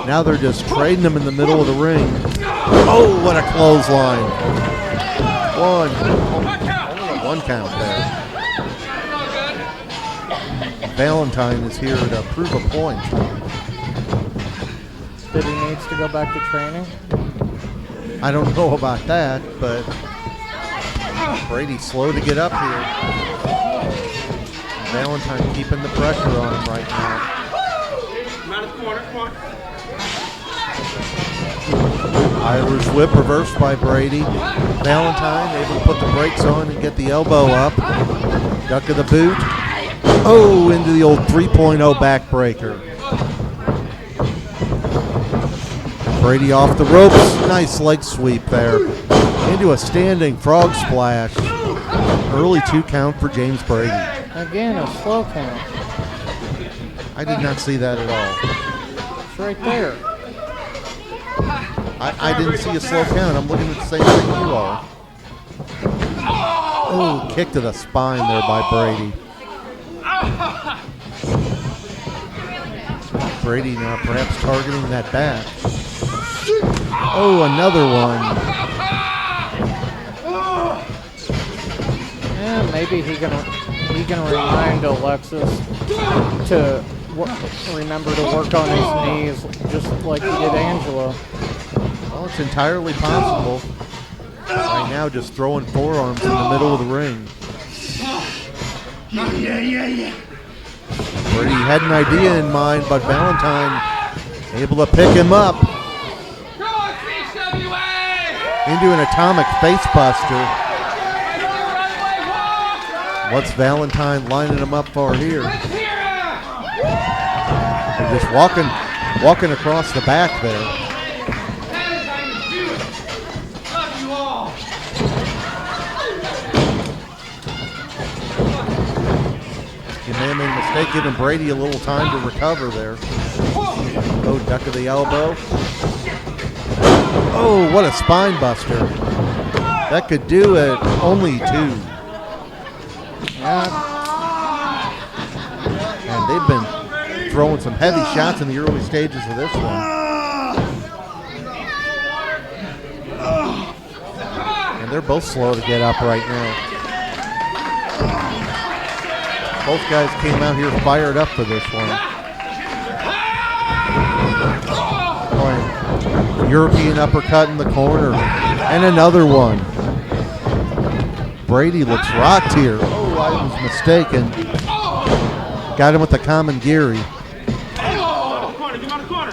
Now they're just trading them in the middle of the ring. Oh, what a clothesline. Only a one count there. Valentine is here to prove a point. That he needs to go back to training? I don't know about that, but Brady's slow to get up here. Valentine keeping the pressure on him right now. Irish whip reversed by Brady. Valentine able to put the brakes on and get the elbow up. Duck of the boot. Oh, into the old 3.0 backbreaker. Brady off the ropes. Nice leg sweep there. Into a standing frog splash. Early 2 count for James Brady. Again, a slow count. I did not see that at all. It's right there. I didn't see a slow count. I'm looking at the same thing you are. Oh, kick to the spine there by Brady. Brady now perhaps targeting that back. Oh, another one. Yeah, maybe he gonna remind Alexis to remember to work on his knees, just like he did Angela. Well, it's entirely possible. Right now, just throwing forearms in the middle of the ring. Yeah. Brady had an idea in mind, but Valentine able to pick him up Go on, CHWA! into an atomic face buster. What's Valentine lining him up for here? They're just walking across the back there. You may have made a mistake giving Brady a little time to recover there. Oh, duck of the elbow. Oh, what a spine buster. That could do it. Only 2. Yeah. And they've been throwing some heavy shots in the early stages of this one. And they're both slow to get up right now. Both guys came out here fired up for this one. European uppercut in the corner. And another one. Brady looks rocked here. Oh, I was mistaken. Got him with the common Geary.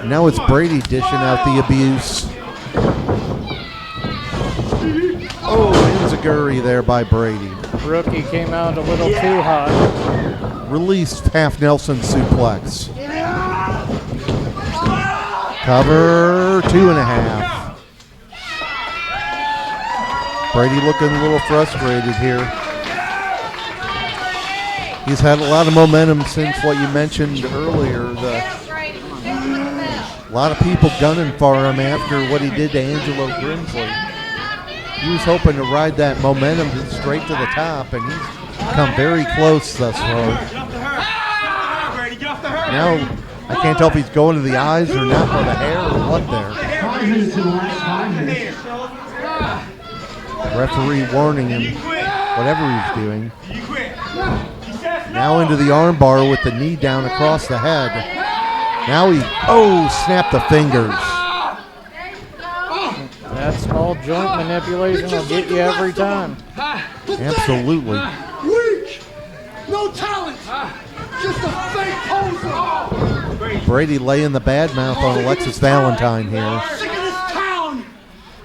Now it's Brady dishing out the abuse. Oh, enziguri there by Brady. Rookie came out a little too hot. Released half Nelson suplex. Cover 2.5. Brady looking a little frustrated here. He's had a lot of momentum since what you mentioned earlier. A lot of people gunning for him after what he did to Angelo Grimsley. He was hoping to ride that momentum straight to the top, and he's come very close thus far. Now, I can't tell if he's going to the eyes or not, or the hair or what there. Referee warning him, whatever he's doing. Now into the armbar with the knee down across the head. Now he, snapped the fingers. That small joint manipulation will get you every time. Absolutely. Weak. No talent. Just a fake poser. Brady laying the bad mouth on Alexis Valentine here. Sick of this town.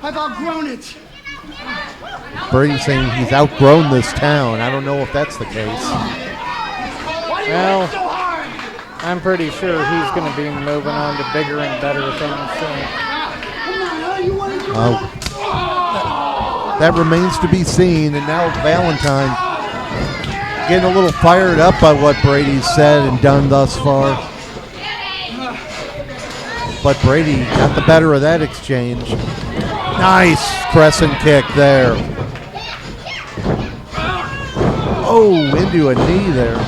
I've outgrown it. Brady saying he's outgrown this town. I don't know if that's the case. Well, I'm pretty sure he's going to be moving on to bigger and better things soon. That remains to be seen. And now Valentine getting a little fired up by what Brady's said and done thus far. But Brady got the better of that exchange. Nice crescent kick there. Oh, into a knee there.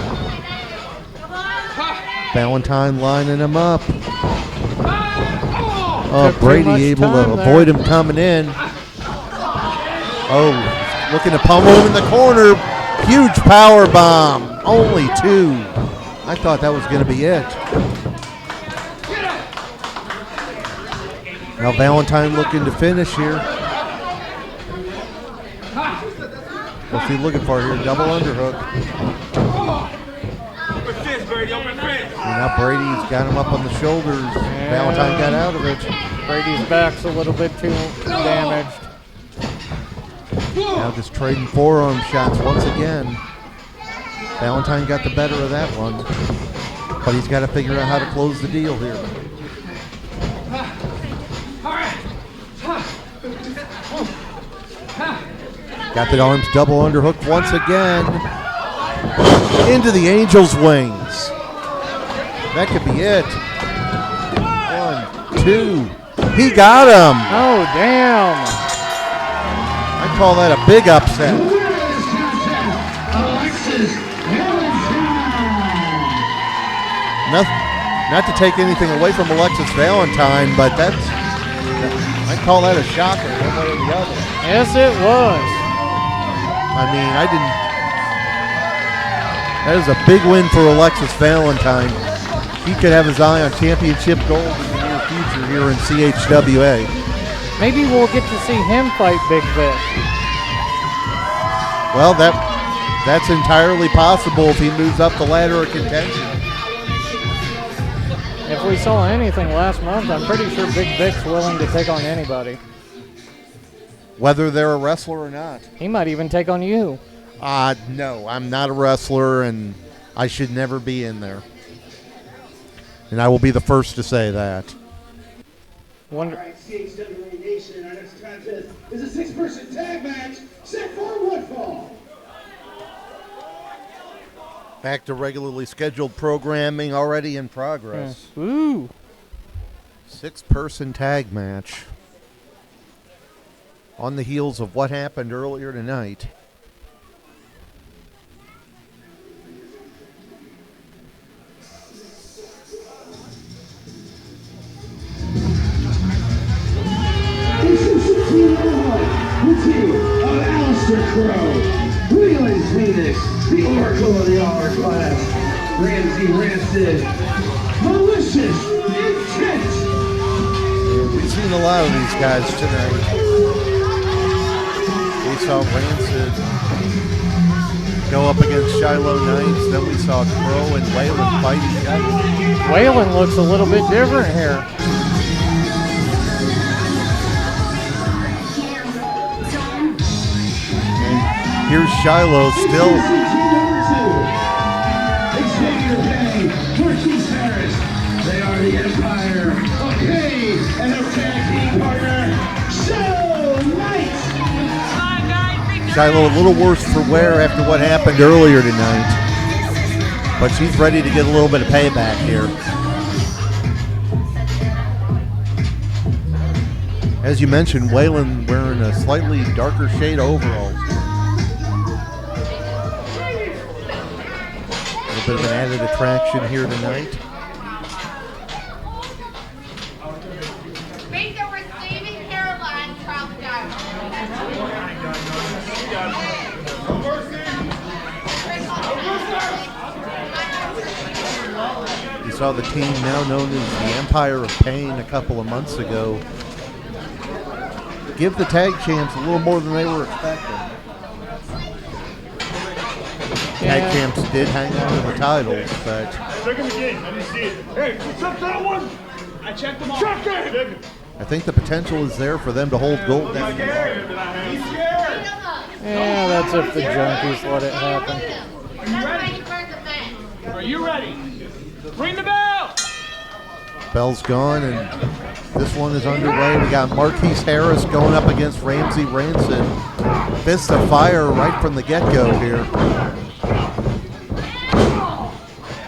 Valentine lining him up. Oh, Brady able to avoid him coming in. Oh, looking to pummel him in the corner. Huge power bomb. Only 2. I thought that was going to be it. Now Valentine looking to finish here. What's he looking for here? Double underhook. And now Brady's got him up on the shoulders. Yeah. Valentine got out of it. Brady's back's a little bit too damaged. Now just trading forearm shots once again. Valentine got the better of that one. But he's got to figure out how to close the deal here. Got the arms double underhooked once again. Into the Angel's wings. That could be it. 1, 2. He got him. Oh, damn. I call that a big upset. Not to take anything away from Alexis Valentine, but I call that a shocker one way or the other. Yes, it was. I mean, that is a big win for Alexis Valentine. He could have his eye on championship gold in the near future here in CHWA. Maybe we'll get to see him fight Big Vic. Well, that's entirely possible if he moves up the ladder of contention. If we saw anything last month, I'm pretty sure Big Vic's willing to take on anybody. Whether they're a wrestler or not. He might even take on you. No, I'm not a wrestler, and I should never be in there. And I will be the first to say that. All right, CHWA Nation, our next contest is a 6-person tag match set for one fall. Back to regularly scheduled programming already in progress. Yeah. Ooh. 6-person tag match. On the heels of what happened earlier tonight. Alexis Alister Crow, Waylon Phoenix, the Oracle of the Hourglass, Ramsey Rancid, Malicious, Intent. We've seen a lot of these guys tonight. We saw Rancid go up against Shylo Knights. Then we saw Crow and Waylon fight each other. Waylon looks a little bit different here. And here's Shylo still. They are the Empire. Okay, and their tag team partner, Shylo Knights. Shylo a little worse for wear after what happened earlier tonight. But she's ready to get a little bit of payback here. As you mentioned, Waylon wearing a slightly darker shade of overalls. A little bit of an added attraction here tonight. You saw the team now known as the Empire of Pain a couple of months ago give the tag champs a little more than they were expecting. Tag champs did hang on to the titles, but Hey, what's up, that one? I checked them all. Check it! I think the potential is there for them to hold gold down the line. He's scared. Yeah, that's if the junkies let it happen. Are you ready? Ring the bell! Bell's gone, and this one is underway. We got Marquise Harris going up against Ramsey Rancid. Fist of fire right from the get-go here.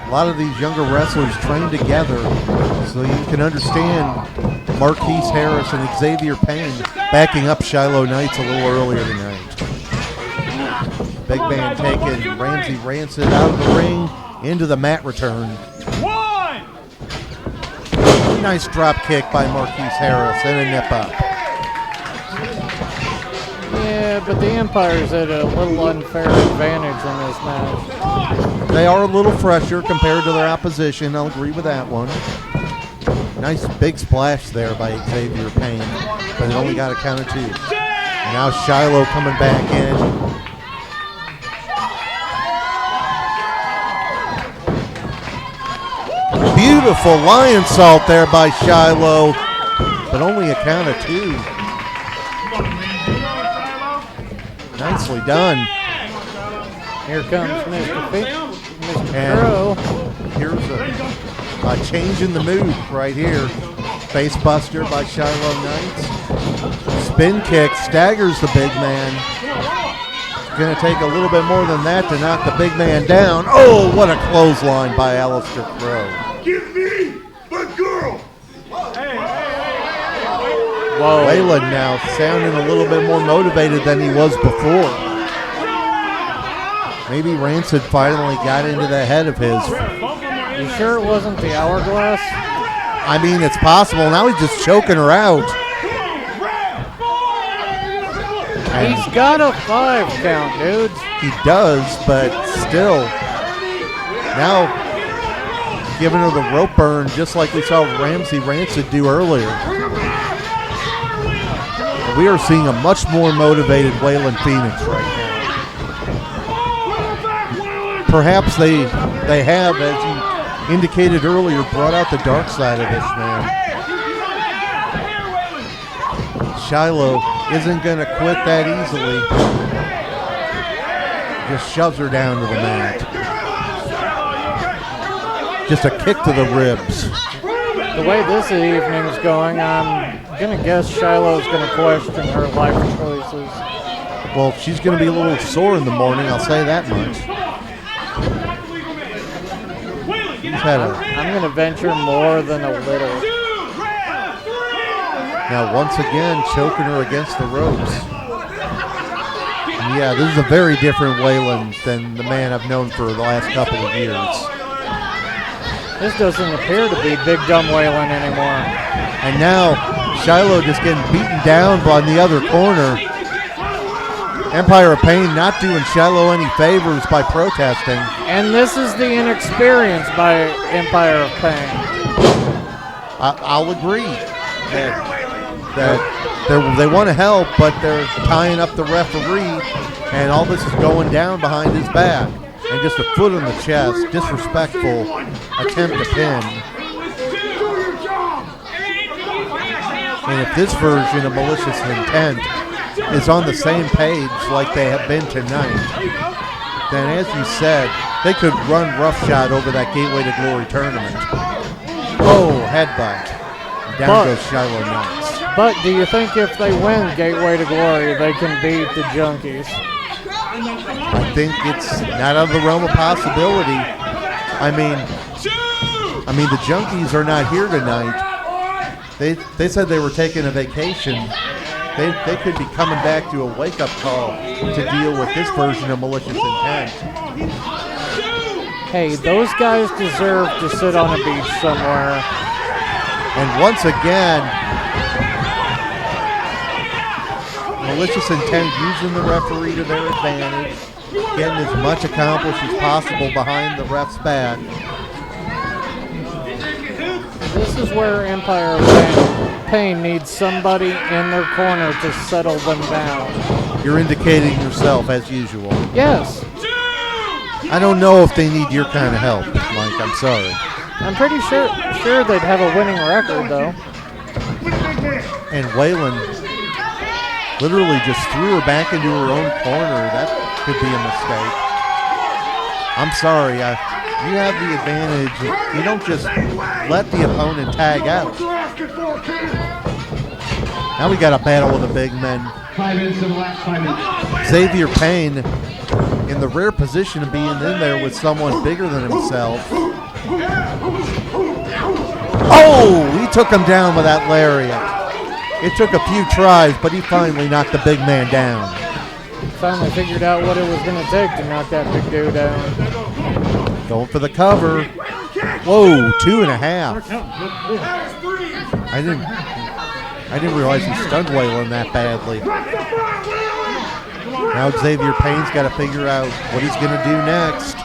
A lot of these younger wrestlers train together, so you can understand Marquise Harris and Xavier Payne backing up Shylo Knights a little earlier tonight. Big man taking Ramsey Rancid out of the ring into the mat return. One! Nice drop kick by Marquise Harris and a nip up. Yeah, but the Empire's at a little unfair advantage in this match. They are a little fresher compared to their opposition. I'll agree with that one. Nice big splash there by Xavier Payne, but it only got a count of 2. And now Shylo coming back in. Beautiful lion salt there by Shylo, but only a count of 2. Nicely done. Here comes Mr. And Crow. here's a change in the mood right here. Face buster by Shylo Knights. Spin kick staggers the big man. It's going to take a little bit more than that to knock the big man down. Oh, what a clothesline by Alister Crow. Give me the girl. Whoa. Waylon now sounding a little bit more motivated than he was before. Maybe Rancid finally got into the head of his. You sure it wasn't the hourglass? I mean, it's possible. Now he's just choking her out. And He's got a 5 count, dudes. he does, but still. Now giving her the rope burn just like we saw Ramsey Rancid do earlier. We are seeing a much more motivated Waylon Phoenix right now. Perhaps they have, as you indicated earlier, brought out the dark side of this man. Shylo isn't going to quit that easily. Just shoves her down to the mat. Just a kick to the ribs. The way this evening's going, I'm going to guess Shylo's going to question her life choices. Well, she's going to be a little sore in the morning, I'll say that much. I'm going to venture more than a little. Now, once again, choking her against the ropes. And yeah, this is a very different Waylon than the man I've known for the last couple of years. This doesn't appear to be Big Dumb Waylon anymore. And now, Shylo just getting beaten down by the other corner. Empire of Pain not doing Shylo any favors by protesting. And this is the inexperience by Empire of Pain. I'll agree that they want to help, but they're tying up the referee, and all this is going down behind his back. And just a foot on the chest, disrespectful attempt to pin. And if this version of Malicious Intent is on the same page like they have been tonight, then as you said, they could run roughshod over that Gateway to Glory tournament. Oh, headbutt. Down goes Shylo Knights. But do you think if they win Gateway to Glory, they can beat the Junkies? I think it's not out of the realm of possibility. I mean, the Junkies are not here tonight. They said they were taking a vacation. They could be coming back to a wake-up call to deal with this version of Malicious Intent. Hey, those guys deserve to sit on a beach somewhere. And once again, Malicious Intent using the referee to their advantage, getting as much accomplished as possible behind the ref's back. This is where Empire of Pain needs somebody in their corner to settle them down. You're indicating yourself as usual. Yes. I don't know if they need your kind of help, Mike. I'm sorry. I'm pretty sure they'd have a winning record, though. And Waylon literally just threw her back into her own corner. That could be a mistake. I'm sorry. You have the advantage. You don't just let the opponent tag out. Now we got a battle with the big men. 5 minutes in the last 5 minutes. Xavier Payne in the rare position of being in there with someone bigger than himself. Oh, he took him down with that lariat. It took a few tries, but he finally knocked the big man down. Finally figured out what it was going to take to knock that big dude down. Going for the cover. Whoa, 2.5. I didn't realize he stunned Waylon that badly. Now Xavier Payne's got to figure out what he's going to do next.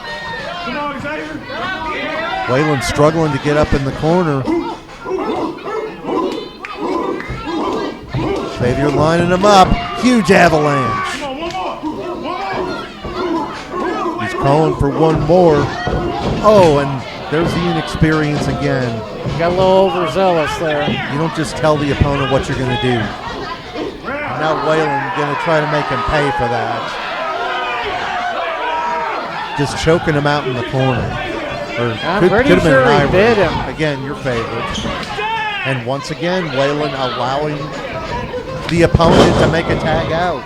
Waylon struggling to get up in the corner. Xavier lining him up. Huge avalanche. He's calling for one more. Oh, and there's the inexperience again. Got a little overzealous there. You don't just tell the opponent what you're going to do. Now Waylon going to try to make him pay for that. Just choking him out in the corner. I'm pretty sure he bit him. Again, your favorite. And once again, Waylon allowing the opponent to make a tag out.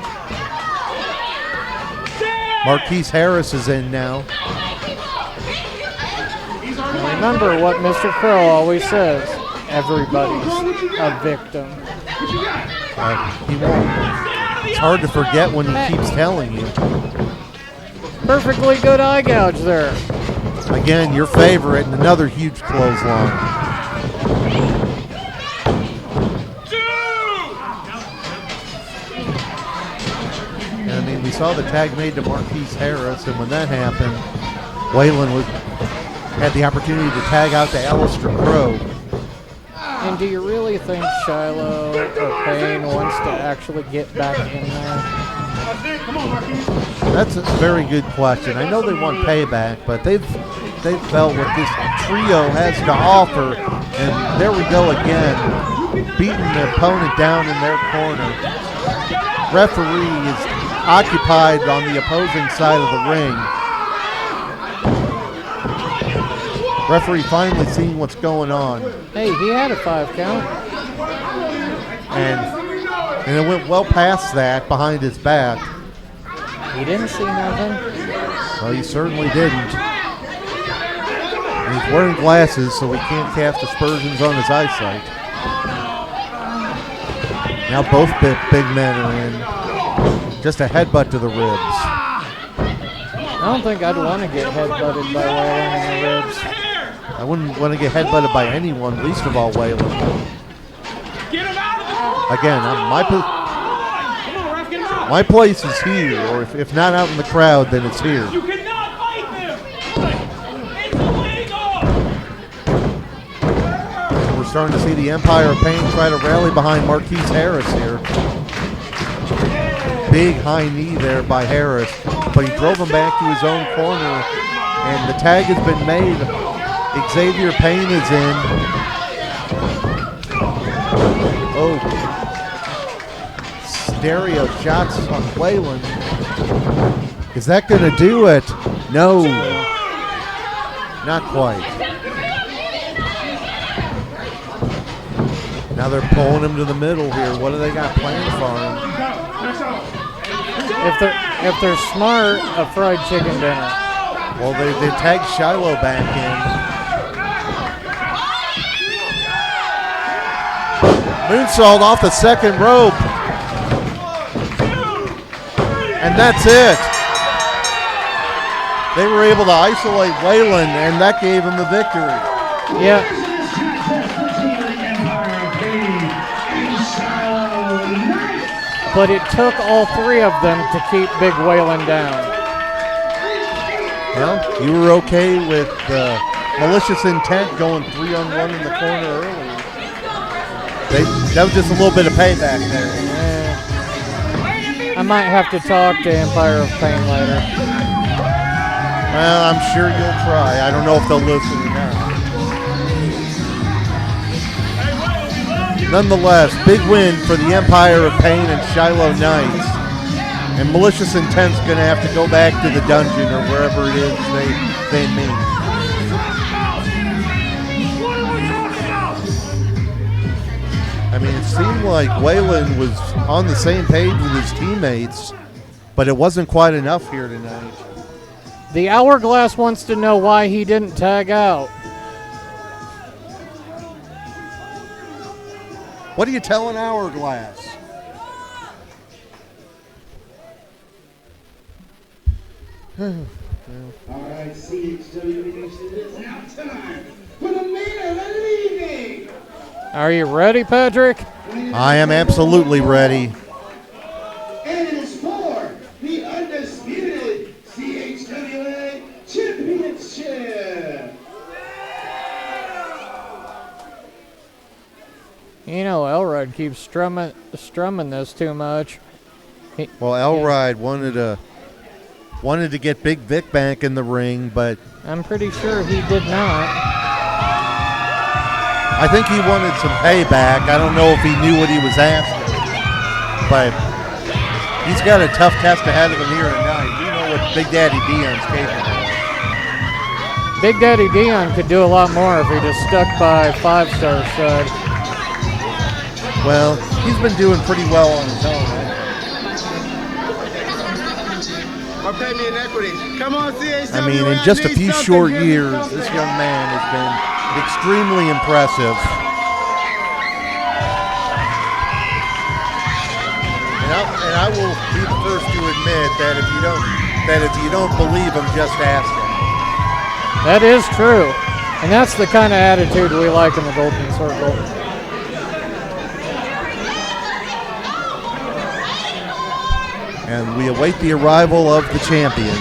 Marquise Harris is in now. Now remember what Mr. Crow always says. Everybody's a victim. He won't. It's hard to forget when he keeps telling you. Perfectly good eye gouge there. Again, your favorite, and another huge clothesline. And I mean, we saw the tag made to Marquise Harris, and when that happened, Waylon had the opportunity to tag out to Alister Crow. And do you really think Shylo or Payne wants to actually get back in there? That's a very good question. I know they want payback, but they've felt what this trio has to offer, and there we go again, beating their opponent down in their corner. Referee is occupied on the opposing side of the ring. Referee finally seeing what's going on. Hey, he had a 5 count. And it went well past that behind his back. He didn't see nothing. Well, he certainly didn't. And he's wearing glasses, so he can't cast aspersions on his eyesight. Now both big men are in. Just a headbutt to the ribs. I don't think I'd want to get headbutted by Waylon in the ribs. I wouldn't want to get headbutted by anyone, least of all Waylon. Again, My place is here, or if not out in the crowd, then it's here. You cannot fight them! It's illegal! We're starting to see the Empire of Pain try to rally behind Marquise Harris here. Big high knee there by Harris, but he drove him back to his own corner, and the tag has been made. Xavier Payne is in. Oh. Stereo shots on Waylon. Is that going to do it? No. Not quite. Now they're pulling him to the middle here. What do they got planned for him? If they're smart, a fried chicken dinner. Well, they tagged Shylo back in. Moonsault off the second rope. And that's it. They were able to isolate Waylon, and that gave him the victory. Yeah. But it took all three of them to keep Big Waylon down. Well, you were okay with Malicious Intent going 3-on-1 in the corner earlier. That was just a little bit of payback there. I might have to talk to Empire of Pain later. Well, I'm sure you'll try. I don't know if they'll listen or not. Nonetheless, big win for the Empire of Pain and Shylo Knights. And Malicious Intent's going to have to go back to the dungeon or wherever it is they meet. I mean, it seemed like Waylon was on the same page with his teammates, but it wasn't quite enough here tonight. The Hourglass wants to know why he didn't tag out. What are you telling Hourglass? All right, CHWA Nation, it is now time for the main event of the evening. Are you ready, Patrick? I am absolutely ready. And it is for the undisputed CHWA Championship. You know, Elrod keeps strumming this too much. Well, Elrod wanted to get Big Vic back in the ring, but I'm pretty sure he did not. I think he wanted some payback. I don't know if he knew what he was asking, but he's got a tough test ahead of him here tonight. We know what Big Daddy Dion's capable of. Big Daddy Dion could do a lot more if he just stuck by 5-star stud. Well, he's been doing pretty well on his own. Or pay me in equity. Come on, CHWA. I mean, in just a few short years, this young man has been extremely impressive. And I will be the first to admit that if you don't believe him, just ask him. That is true. And that's the kind of attitude we like in the Golden Circle. And we await the arrival of the champion.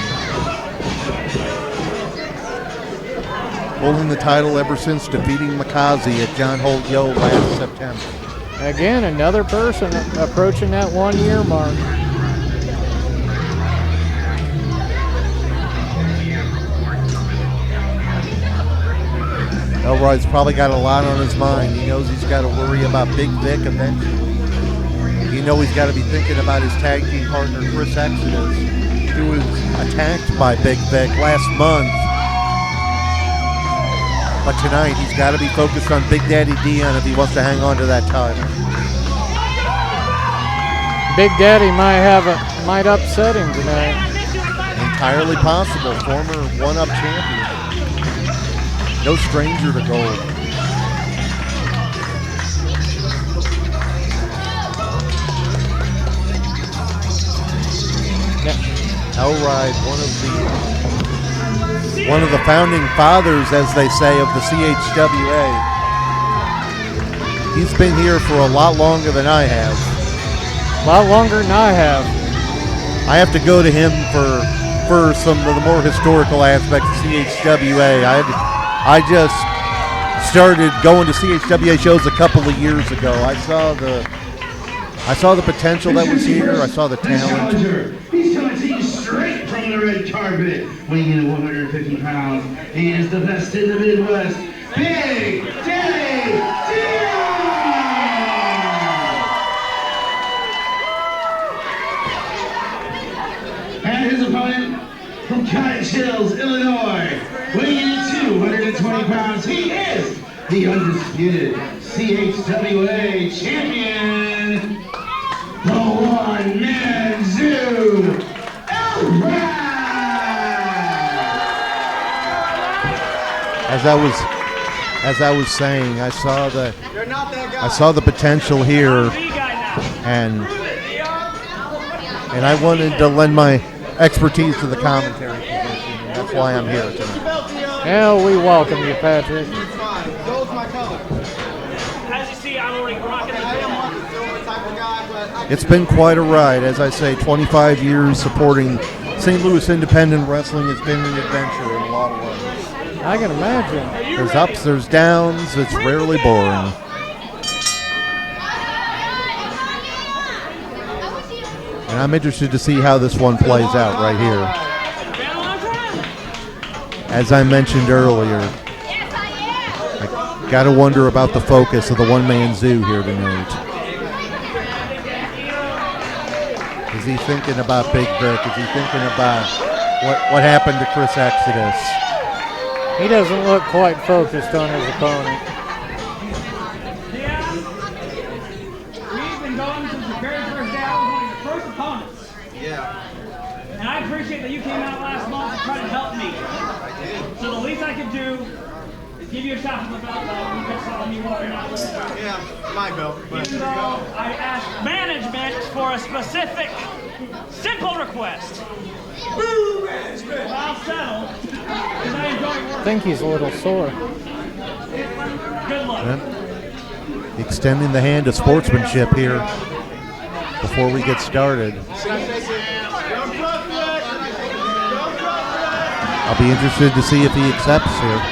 Holding the title ever since defeating Makazi at John Holt Yo last September. Again, another person approaching that 1-year mark. Elrod's probably got a lot on his mind. He knows he's got to worry about Big Vic eventually. You know he's got to be thinking about his tag team partner, Chris Exodus, who was attacked by Big Vic last month. But tonight, he's got to be focused on Big Daddy Dion if he wants to hang on to that title. Big Daddy might upset him tonight. Entirely possible. Former one-up champion. No stranger to gold. Elrod, one of the founding fathers, as they say, of the CHWA. He's been here for a lot longer than I have. A lot longer than I have. I have to go to him for some of the more historical aspects of CHWA. I just started going to CHWA shows a couple of years ago. I saw the potential that was here. I saw the talent. He's coming to you straight from the red carpet, weighing in at 150 pounds. He is the best in the Midwest. Big Daddy Dion! And his opponent from Cottage, Illinois, weighing in at 220 pounds. He is the undisputed CHWA champion, the one-man zoo, As I was saying, I saw the potential here, and I wanted to lend my expertise to the commentary position, and that's why I'm here tonight. Yeah, we welcome you, Patrick. Those my color. As you see, I'm already rocking I am one of the silver type of guy, but I It's been quite a ride. As I say, 25 years supporting St. Louis independent wrestling has been an adventure in a lot of ways. I can imagine. There's ups, there's downs. It's rarely boring. And I'm interested to see how this one plays out right here. As I mentioned earlier, I gotta wonder about the focus of the one-man zoo here tonight. Is he thinking about Big Vic? Is he thinking about what happened to Chris Exodus? He doesn't look quite focused on his opponent. Yeah. We've been going since the very first day. I was one of your first opponents. yeah. And I appreciate that you came out last month to try to help me. So the least I could do is give you a shot from the belt and you telling me what you're not listening to. Yeah, my belt. But Even though I asked management for a specific, simple request. Boo, management! Well, I'll settle, because I enjoy I working. think he's a little sore. Good luck. Extending the hand of sportsmanship here before we get started. I'll be interested to see if he accepts here.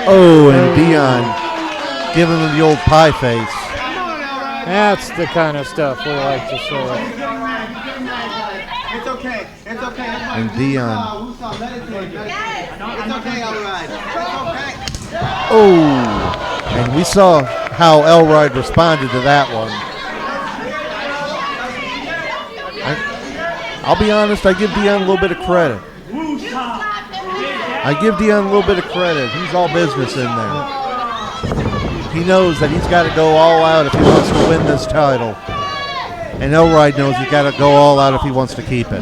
Oh, and Dion giving him the old pie face. That's the kind of stuff we like to see. It's okay. It's okay. And Dion. It's okay, alright. It's okay. Oh, and we saw how Elride responded to that one. I'll be honest, I give Dion a little bit of credit. I give Dion a little bit of credit. He's all business in there. He knows that he's got to go all out if he wants to win this title. And Elride knows he's got to go all out if he wants to keep it.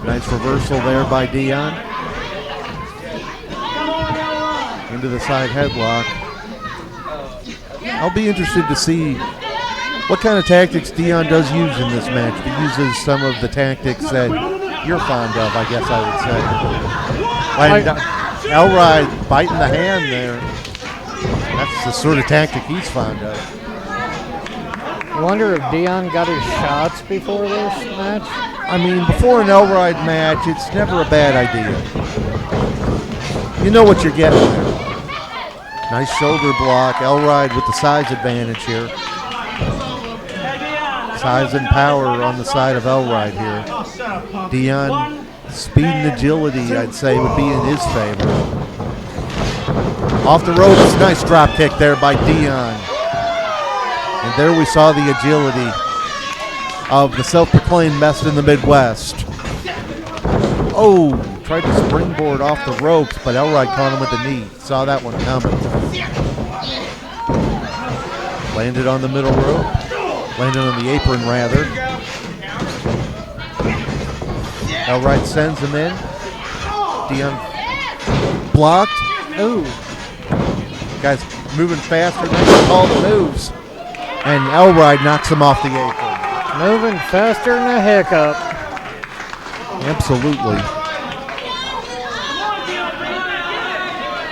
Nice reversal there by Dion. Into the side headlock. I'll be interested to see what kind of tactics Dion does use in this match. If he uses some of the tactics that you're fond of, I guess I would say. Elride biting the hand there. That's the sort of tactic he's fond of. I wonder if Dion got his shots before this match. I mean, before an Elride match, it's never a bad idea. You know what you're getting there. Nice shoulder block. Elride with the size advantage here. Size and power on the side of Elride here. Dion, speed and agility, I'd say, would be in his favor. Off the ropes, nice drop kick there by Dion. And there we saw the agility of the self-proclaimed best in the Midwest. Oh, tried to springboard off the ropes, but Elride caught him with the knee. Saw that one coming. Landed on the middle rope. Landed on the apron, rather. Elride sends him in. Dion blocked. Ooh. Guy's moving faster than he can call the moves. And Elride knocks him off the apron. Moving faster than a hiccup. Absolutely.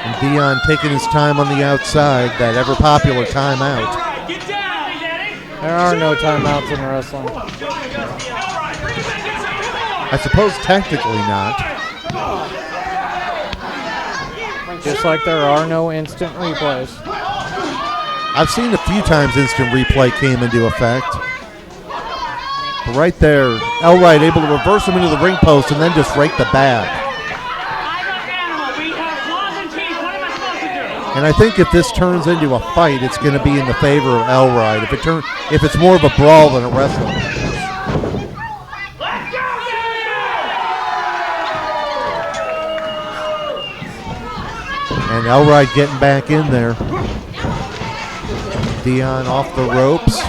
And Dion taking his time on the outside, that ever-popular timeout. There are no timeouts in wrestling. I suppose technically not. Just like there are no instant replays. I've seen a few times instant replay came into effect. But right there, Elright able to reverse him into the ring post and then just rake the bat. And I think if this turns into a fight, it's going to be in the favor of Elright. If it's more of a brawl than a wrestling match. And Elright getting back in there. Dion off the ropes.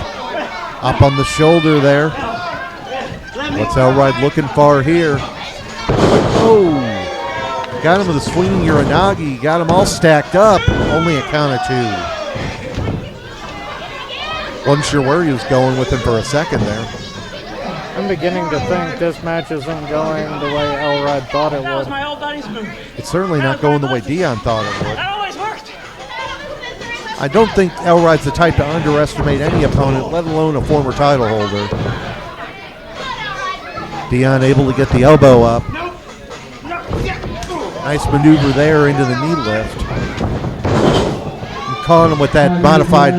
Up on the shoulder there. What's Elright looking for here? Oh! Got him with a swinging Uranagi. Got him all stacked up. Only a count of 2. Wasn't sure where he was going with him for a second there. I'm beginning to think this match isn't going the way Elright thought it would. It's certainly not going the way Dion thought it would. That always worked. I don't think Elright's the type to underestimate any opponent, let alone a former title holder. Dion able to get the elbow up. Nice maneuver there into the knee lift. And caught him with that modified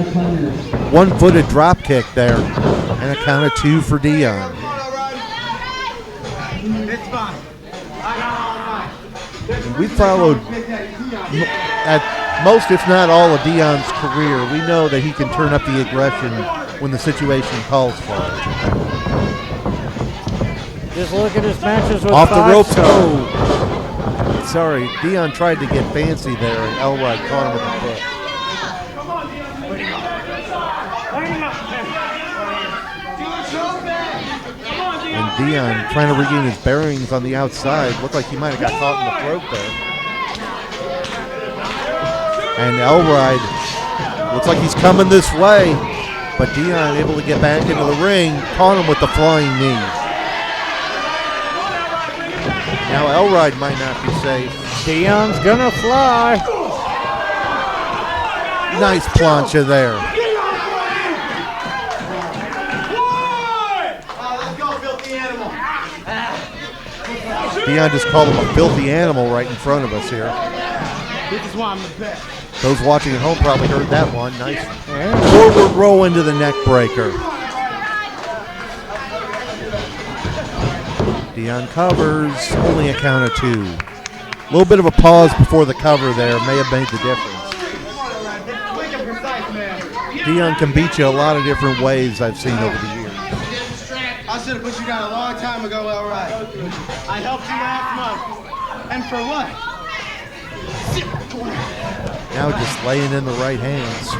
one-footed drop kick there. And a count of 2 for Dion. It's fine. I got all night. And we followed at most, if not all, of Dion's career. We know that he can turn up the aggression when the situation calls for it. Just look at his matches with Off the ropes. Star. Oh. Sorry, Dion tried to get fancy there, and Elright caught him with a foot. And Dion trying to regain his bearings on the outside. Looked like he might have got caught in the throat there. And Elright looks like he's coming this way. But Dion able to get back into the ring, caught him with the flying knee. Now Elright might not be safe. Dion's gonna fly. Nice plancha there. Dion just called him a filthy animal right in front of us here. This is why I'm the best. Those watching at home probably heard that one. Nice forward roll into the neck breaker. Dion covers, only a count of 2. A little bit of a pause before the cover there may have made the difference. Dion can beat you a lot of different ways I've seen over the years. I should have put you down a long time ago, Elright. I helped you last month. And for what? Now just laying in the right hands.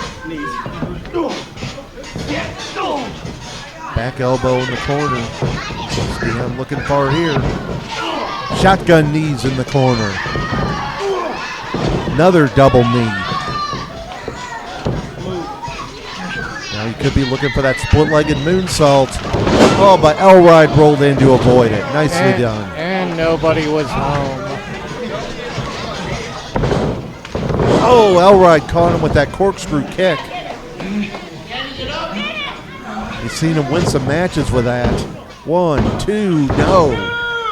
Back elbow in the corner. Dion looking far here. Shotgun knees in the corner. Another double knee. Now he could be looking for that split-legged moonsault. Oh, but Elright rolled in to avoid it. Nicely done. And nobody was home. Oh, Elright caught him with that corkscrew kick. You've seen him win some matches with that. 1, 2, no.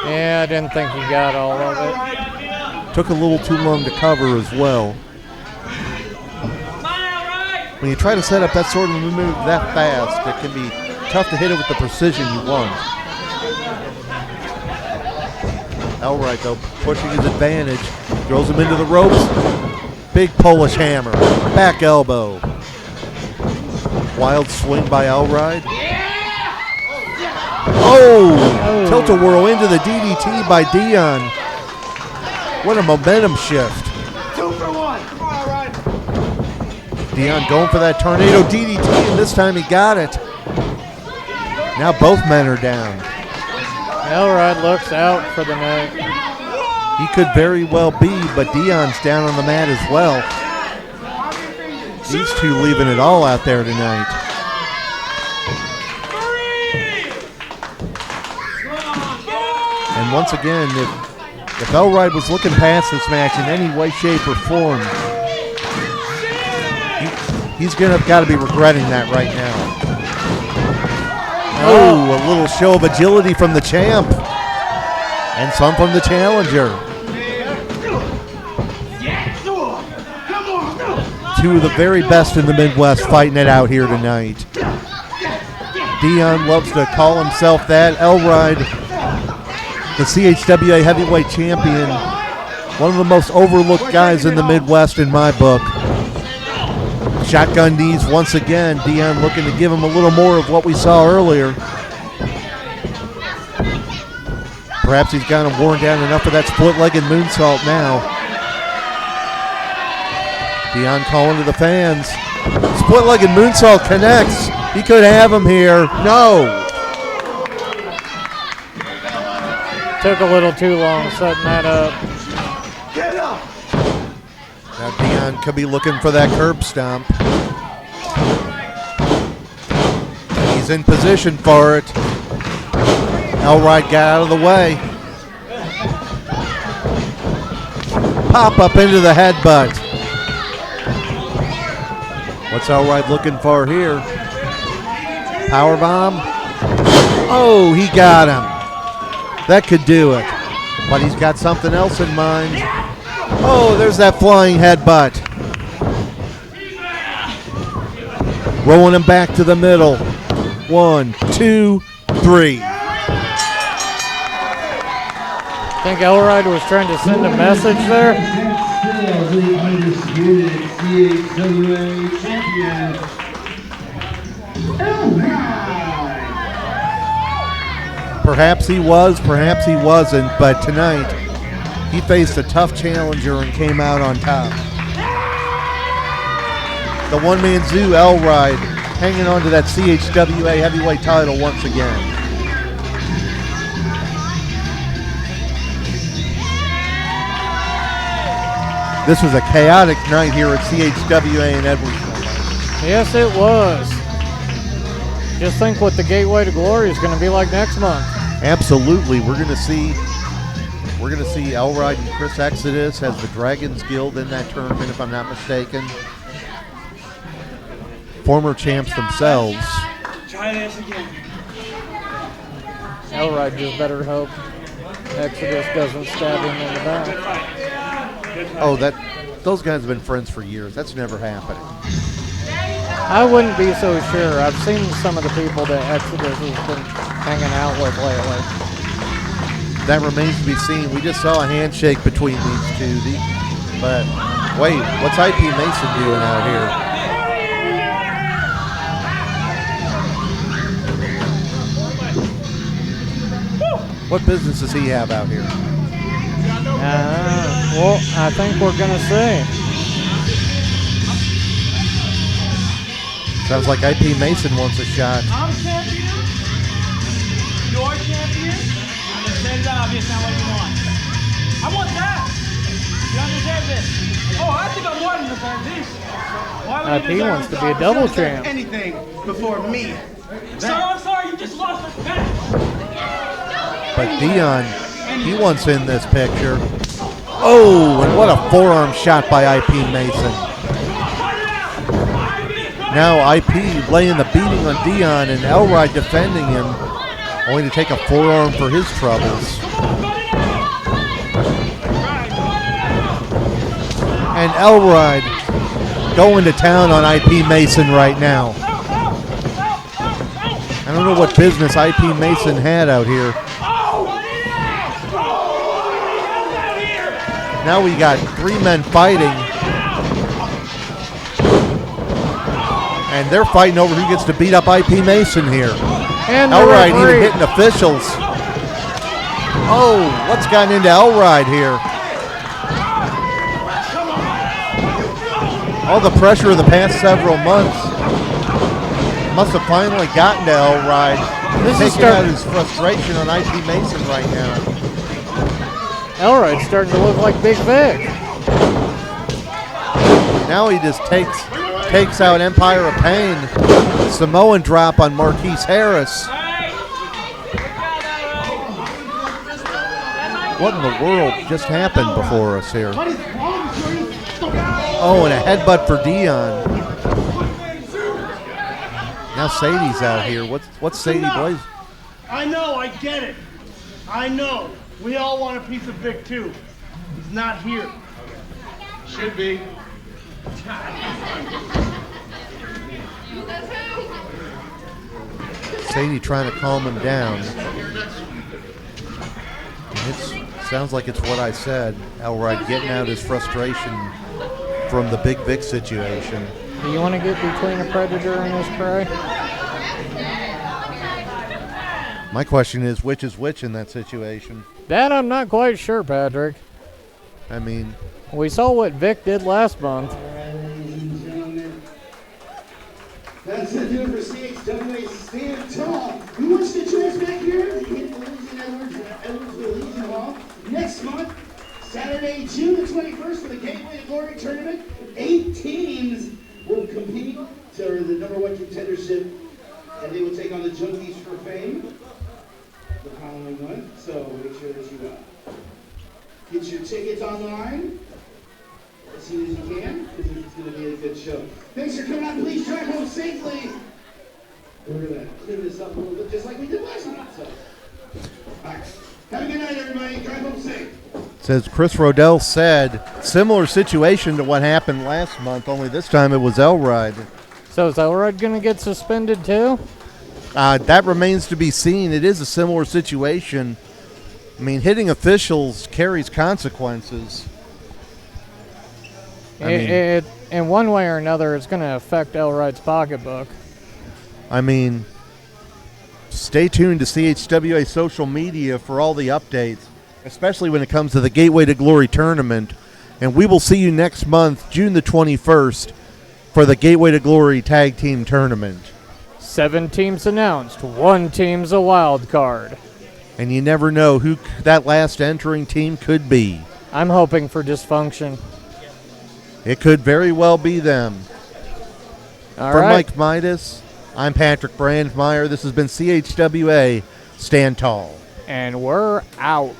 Yeah, I didn't think he got all of it. Took a little too long to cover as well. When you try to set up that sort of move that fast, it can be tough to hit it with the precision you want. Elright, though, pushing his advantage. Throws him into the ropes. Big Polish hammer. Back elbow. Wild swing by Elright. Oh! Tilt-a-whirl into the DDT by Dion. What a momentum shift. 2 for 1. Come on, Elright. Dion going for that tornado DDT, and this time he got it. Now both men are down. Elright looks out for the neck. He could very well be, but Dion's down on the mat as well. These two leaving it all out there tonight. And once again, if If Elride was looking past this match in any way, shape, or form, he's got to be regretting that right now. Oh, a little show of agility from the champ. And some from the challenger. Two of the very best in the Midwest fighting it out here tonight. Dion loves to call himself that. Elride, the CHWA heavyweight champion, one of the most overlooked guys in the Midwest in my book. Shotgun knees once again. Dion looking to give him a little more of what we saw earlier. Perhaps he's got him worn down enough of that split-legged moonsault now. Dion calling to the fans. Split-legged moonsault connects. He could have him here. No. Took a little too long setting that up. Get up. Now Dion could be looking for that curb stomp. He's in position for it. Elride got out of the way. Pop up into the headbutt. What's Elride looking for here? Powerbomb. Oh, he got him. That could do it. But he's got something else in mind. Oh, there's that flying headbutt. Rolling him back to the middle. 1, 2, 3. Think Elride was trying to send a message there? The undisputed CHWA champion, Elride. Perhaps he was, perhaps he wasn't, but tonight he faced a tough challenger and came out on top. The one-man zoo, Elride, hanging on to that CHWA heavyweight title once again. This was a chaotic night here at CHWA in Edwardsville. Yes, it was. Just think what the Gateway to Glory is going to be like next month. Absolutely, we're going to see Elride and Chris Exodus as the Dragons Guild in that tournament, if I'm not mistaken. Former champs themselves. Try this again. Elride just better hope Exodus doesn't stab him in the back. Oh, those guys have been friends for years. That's never happening. I wouldn't be so sure. I've seen some of the people that Exodus has been hanging out with lately. That remains to be seen. We just saw a handshake between these two. But wait, what's IP Mason doing out here? What business does he have out here? Well, I think we're going to see. Sounds like IP Mason wants a shot. I'm champion. You're champion. It's obvious now what you want. I want that. You don't deserve this. Oh, I think I'm more than deserve this. Why would IP wants to be a double champ. Anything before me. I'm sorry, you just lost respect. But Dion, he wants in this picture. Oh, and what a forearm shot by IP Mason. Now IP laying the beating on Dion and Elride defending him, only to take a forearm for his troubles. And Elride going to town on IP Mason right now. I don't know what business IP Mason had out here. Now we got three men fighting. And they're fighting over who gets to beat up IP Mason here. And Elride even hitting officials. Oh, what's gotten into Elride here? All the pressure of the past several months must have finally gotten to Elride. This is taking out his frustration on IP Mason right now. Elride's starting to look like Big Vic. Now he just takes out Empire of Pain. Samoan drop on Marquise Harris. What in the world just happened before us here? What is wrong with you? Oh, and a headbutt for Dion. Now Sadie's out here. What's Sadie Blaze? I know, I get it. I know. We all want a piece of Vic too. He's not here. Should be. Sadie trying to calm him down. It sounds like it's what I said. Elrod getting out his frustration from the Big Vic situation. Do you want to get between a predator and his prey? My question is, which is which in that situation? That I'm not quite sure, Patrick. I mean, We saw what Vic did last month. That's it, do it for CHWA Stand Tall. Who wants to join us back here? We hit the Legion Edwardsville Legion Hall next month, Saturday, June the 21st, for the Gateway to Glory Tournament. 8 teams will compete for the #1 contendership, and they will take on the Junkies for Fame the following month. So make sure that you get your tickets online as soon as you can, because it's going to be a good show. Thanks for coming out. Please drive home safely. We're going to clear this up a little bit, just like we did last night. So, all right. Have a good night, everybody. Drive home safe. says Chris Rodell said, similar situation to what happened last month, only this time it was Elrod. So is Elrod going to get suspended too? That remains to be seen. It is a similar situation. I mean, hitting officials carries consequences. In one way or another, it's going to affect Elrod's pocketbook. I mean, stay tuned to CHWA social media for all the updates, especially when it comes to the Gateway to Glory tournament. And we will see you next month, June the 21st, for the Gateway to Glory Tag Team Tournament. 7 teams announced. 1 team's a wild card. And you never know who that last entering team could be. I'm hoping for dysfunction. It could very well be them. All For right. Mike Midas, I'm Patrick Brandmeier. This has been CHWA Stand Tall. And we're out.